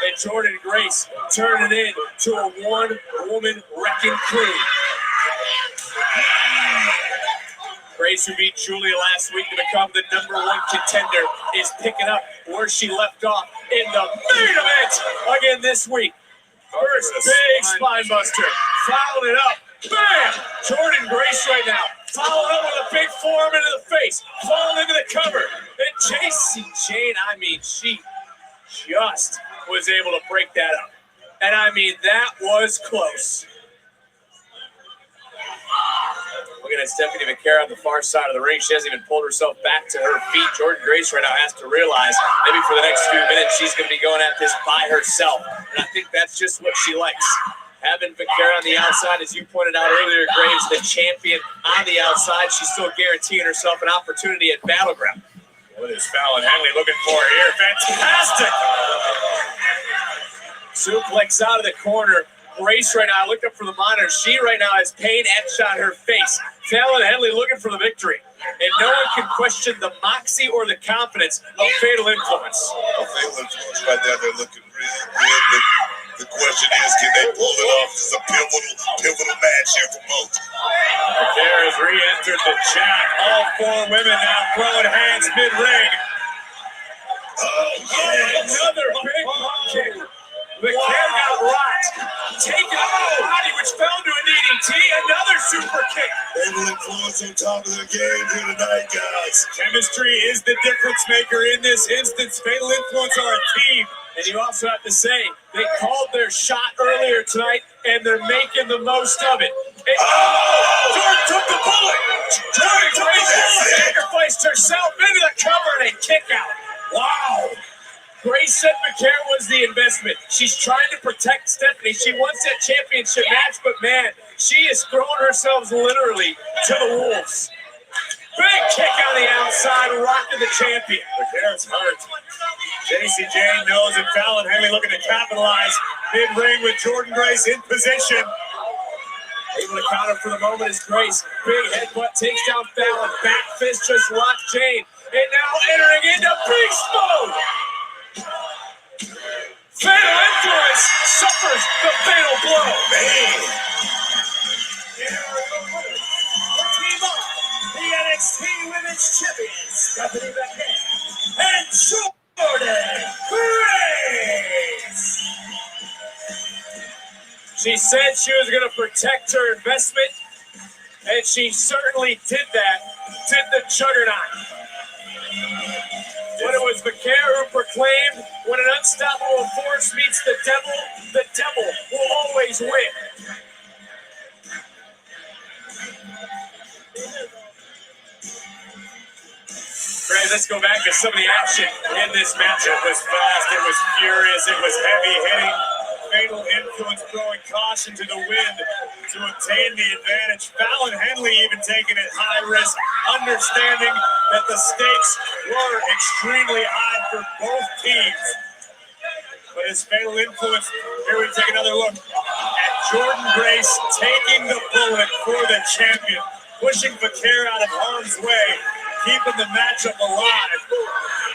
And Jordan Grace turned it into a one-woman wrecking crew. Grace, who beat Julia last week to become the #1 contender, is picking up where she left off in the main event again this week. First big spine buster, following it up. Bam! Jordan Grace right now, following up with a big forearm into the face, falling into the cover. And JC Jane, I mean, she just was able to break that up. And I mean, that was close. Looking at Stephanie McCare on the far side of the ring. She hasn't even pulled herself back to her feet. Jordan Grace right now has to realize maybe for the next few minutes she's going to be going at this by herself. And I think that's just what she likes. Having McCare on the outside, as you pointed out earlier, Graves, the champion on the outside, she's still guaranteeing herself an opportunity at Battleground. What is Fallon Henley looking for here? Fantastic! Suplex out of the corner. Grace right now, I looked up from the monitor. She right now has pain etched on her face. Fallon Henley looking for the victory. And no one can question the moxie or the confidence of Fatal Influence. Fatal Influence right now, they're looking real good. But the question is, can they pull it off? This is a pivotal match here for both. McCare has re-entered the chat. All four women now throwing hands mid-ring. Oh, yes. Another big pump kick. McCare got rocked. Taken up the body, which fell to a DDT. Another super kick. Fatal Influence on top of their game here tonight, guys. Chemistry is the difference maker in this instance. Fatal Influence are a team. And you also have to say, they called their shot earlier tonight, and they're making the most of it. Jordan took the bullet. Jordan took the bullet. Sacrificed herself into the cover and a kick out. Wow. Grace said McCare was the investment. She's trying to protect Stephanie. She wants that championship match, but man, she is throwing herself literally to the wolves. Big kick on the outside, rocking the champion. McCare's hurt. JC Jane knows that Fallon Henley looking to capitalize. Mid-ring with Jordan Grace in position. Able to counter for the moment is Grace. Big headbutt takes down Fallon. Back fist just locked Jane. And now entering into beast mode. Fatal Influence suffers the fatal blow. Man. Team up. The NXT Women's Champions, Stephanie McCare and Jordan Grace. She said she was going to protect her investment, and she certainly did that. Did the juggernaut. When it was McCare who proclaimed, when an unstoppable force meets the devil will always win. Great, let's go back to some of the action in this matchup. It was fast, it was furious, it was heavy hitting. Fatal Influence throwing caution to the wind to obtain the advantage. Fallon Henley even taking it high risk, understanding that the stakes were extremely high for both teams. But as Fatal Influence, here we take another look at Jordan Grace taking the bullet for the champion, pushing McCare out of harm's way, keeping the matchup alive.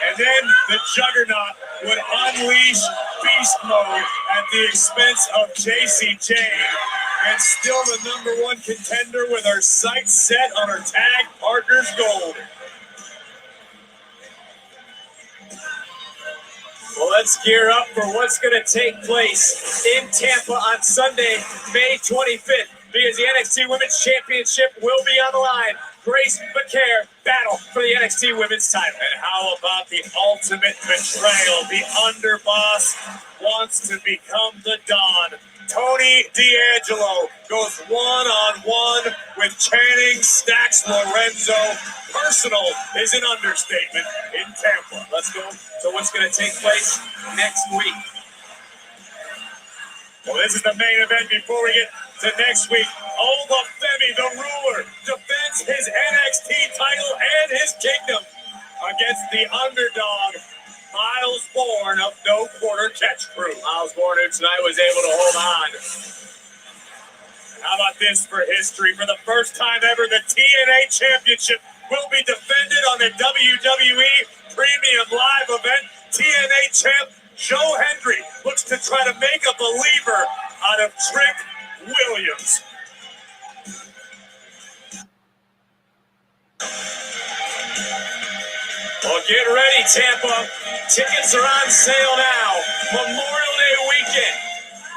And then the juggernaut would unleash beast mode at the expense of JC Jane. And still the #1 contender with her sights set on her tag partner's gold. Well, let's gear up for what's going to take place in Tampa on Sunday, May 25th, because the NXT Women's Championship will be on the line. Grace McCare battle for the NXT Women's title. And how about the ultimate betrayal? The underboss wants to become the Don. Tony D'Angelo goes one-on-one with Channing Stacks Lorenzo. Personal is an understatement in Tampa. Let's go to what's going to take place next week. Well, this is the main event before we get to next week. Olafemi, the ruler, defends his NXT title and his kingdom against the underdog, Miles Bourne of No Quarter Catch Crew. Miles Bourne, who tonight was able to hold on. How about this for history? For the first time ever, the TNA Championship will be defended on the WWE Premium Live event. TNA champ Joe Hendry looks to try to make a believer out of Trick Williams. Well, get ready, Tampa. Tickets are on sale now. Memorial Day weekend.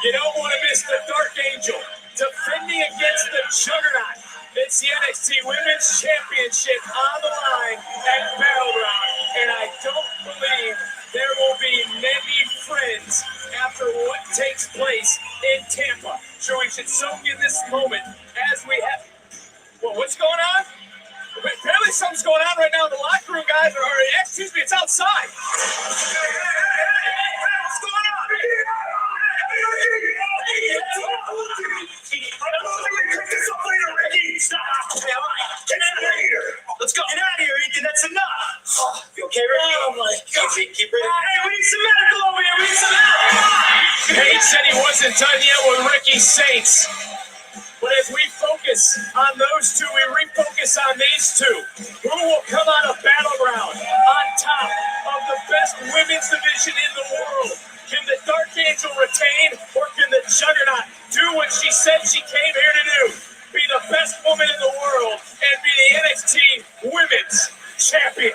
You don't want to miss the Dark Angel defending against the Juggernaut. It's the NXT Women's Championship on the line at Battleground. And I don't believe there will be many friends after what takes place in Tampa. So we should soak in this moment as we have. Well, what's going on? Apparently something's going on right now in the locker room, guys. Or excuse me, it's outside. What's going on? Let's go. Get out of here, Ethan. That's enough. You okay, Ricky? Oh, my God. Keep breathing. Hey, we need some medical over here. We need some medical. Page said he wasn't done yet with Ricky Saints. But as we focus on those two, we refocus on these two. Who will come out of Battleground on top of the best women's division in the world? Can the Dark Angel retain, or can the Juggernaut do what she said she came here to do? Be the best woman in the world and be the NXT Women's Champion.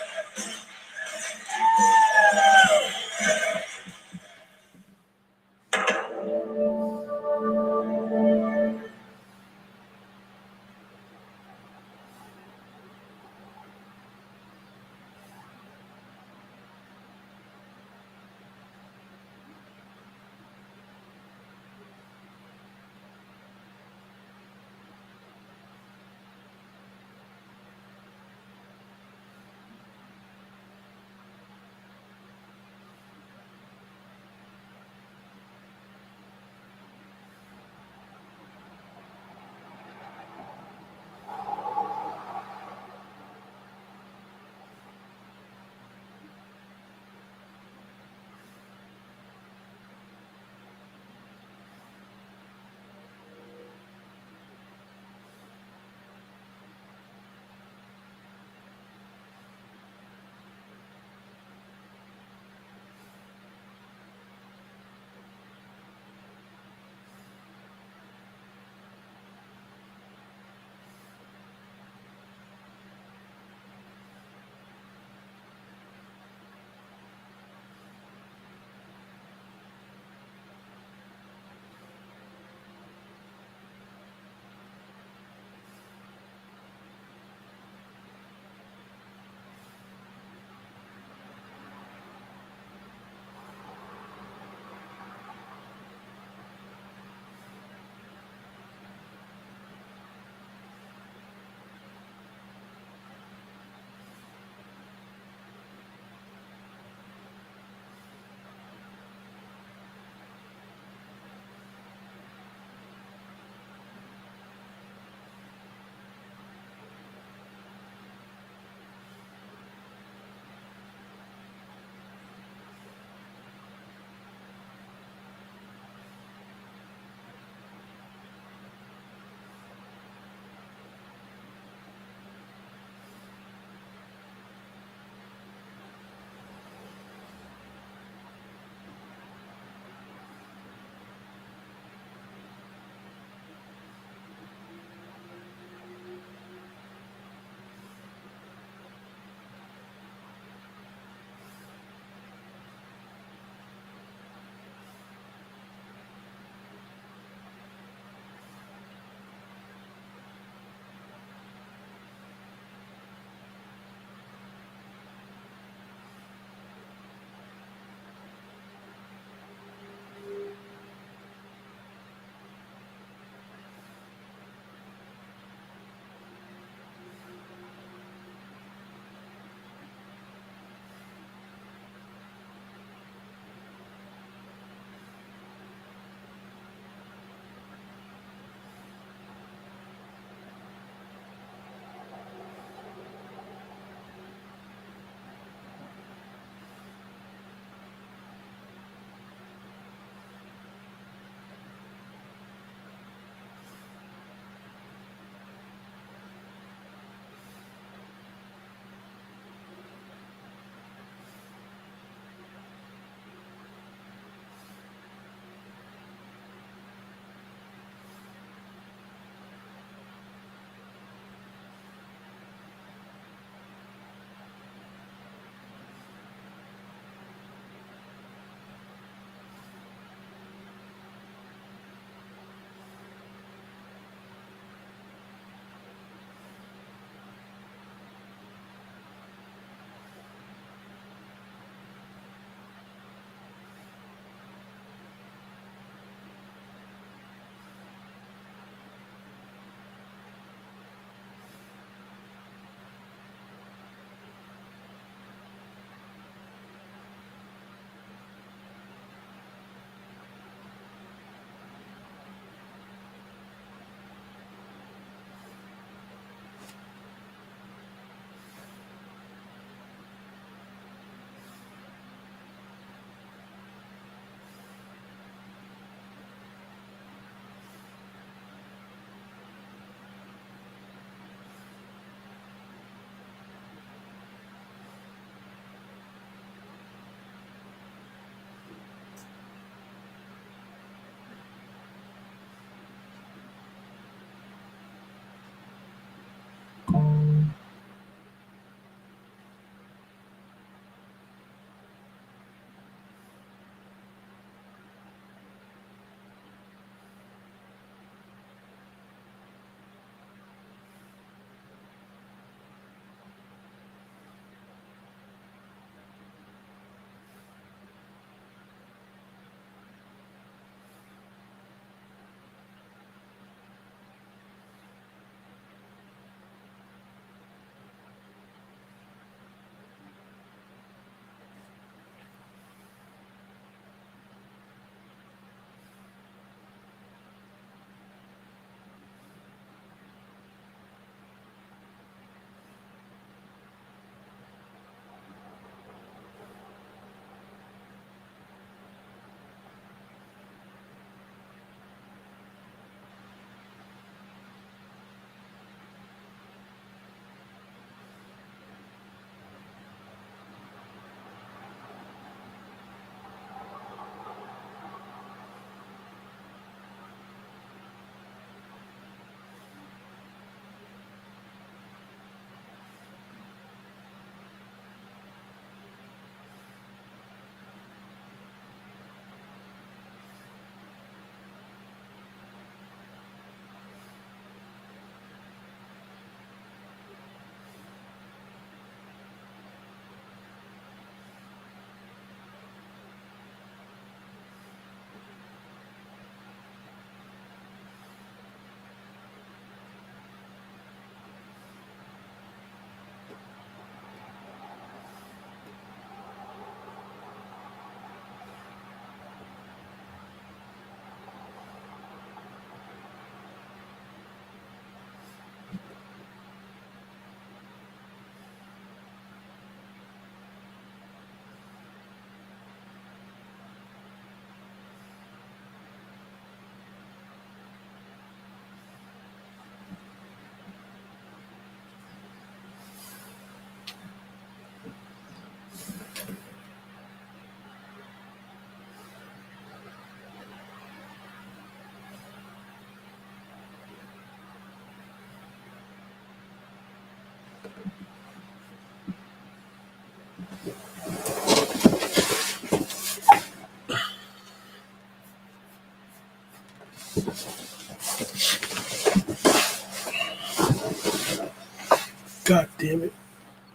God damn it.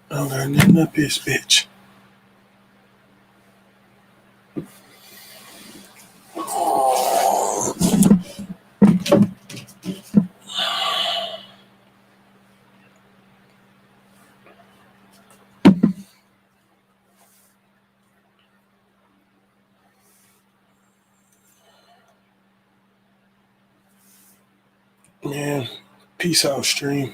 I don't got nothing up this bitch. Man, peace out, stream.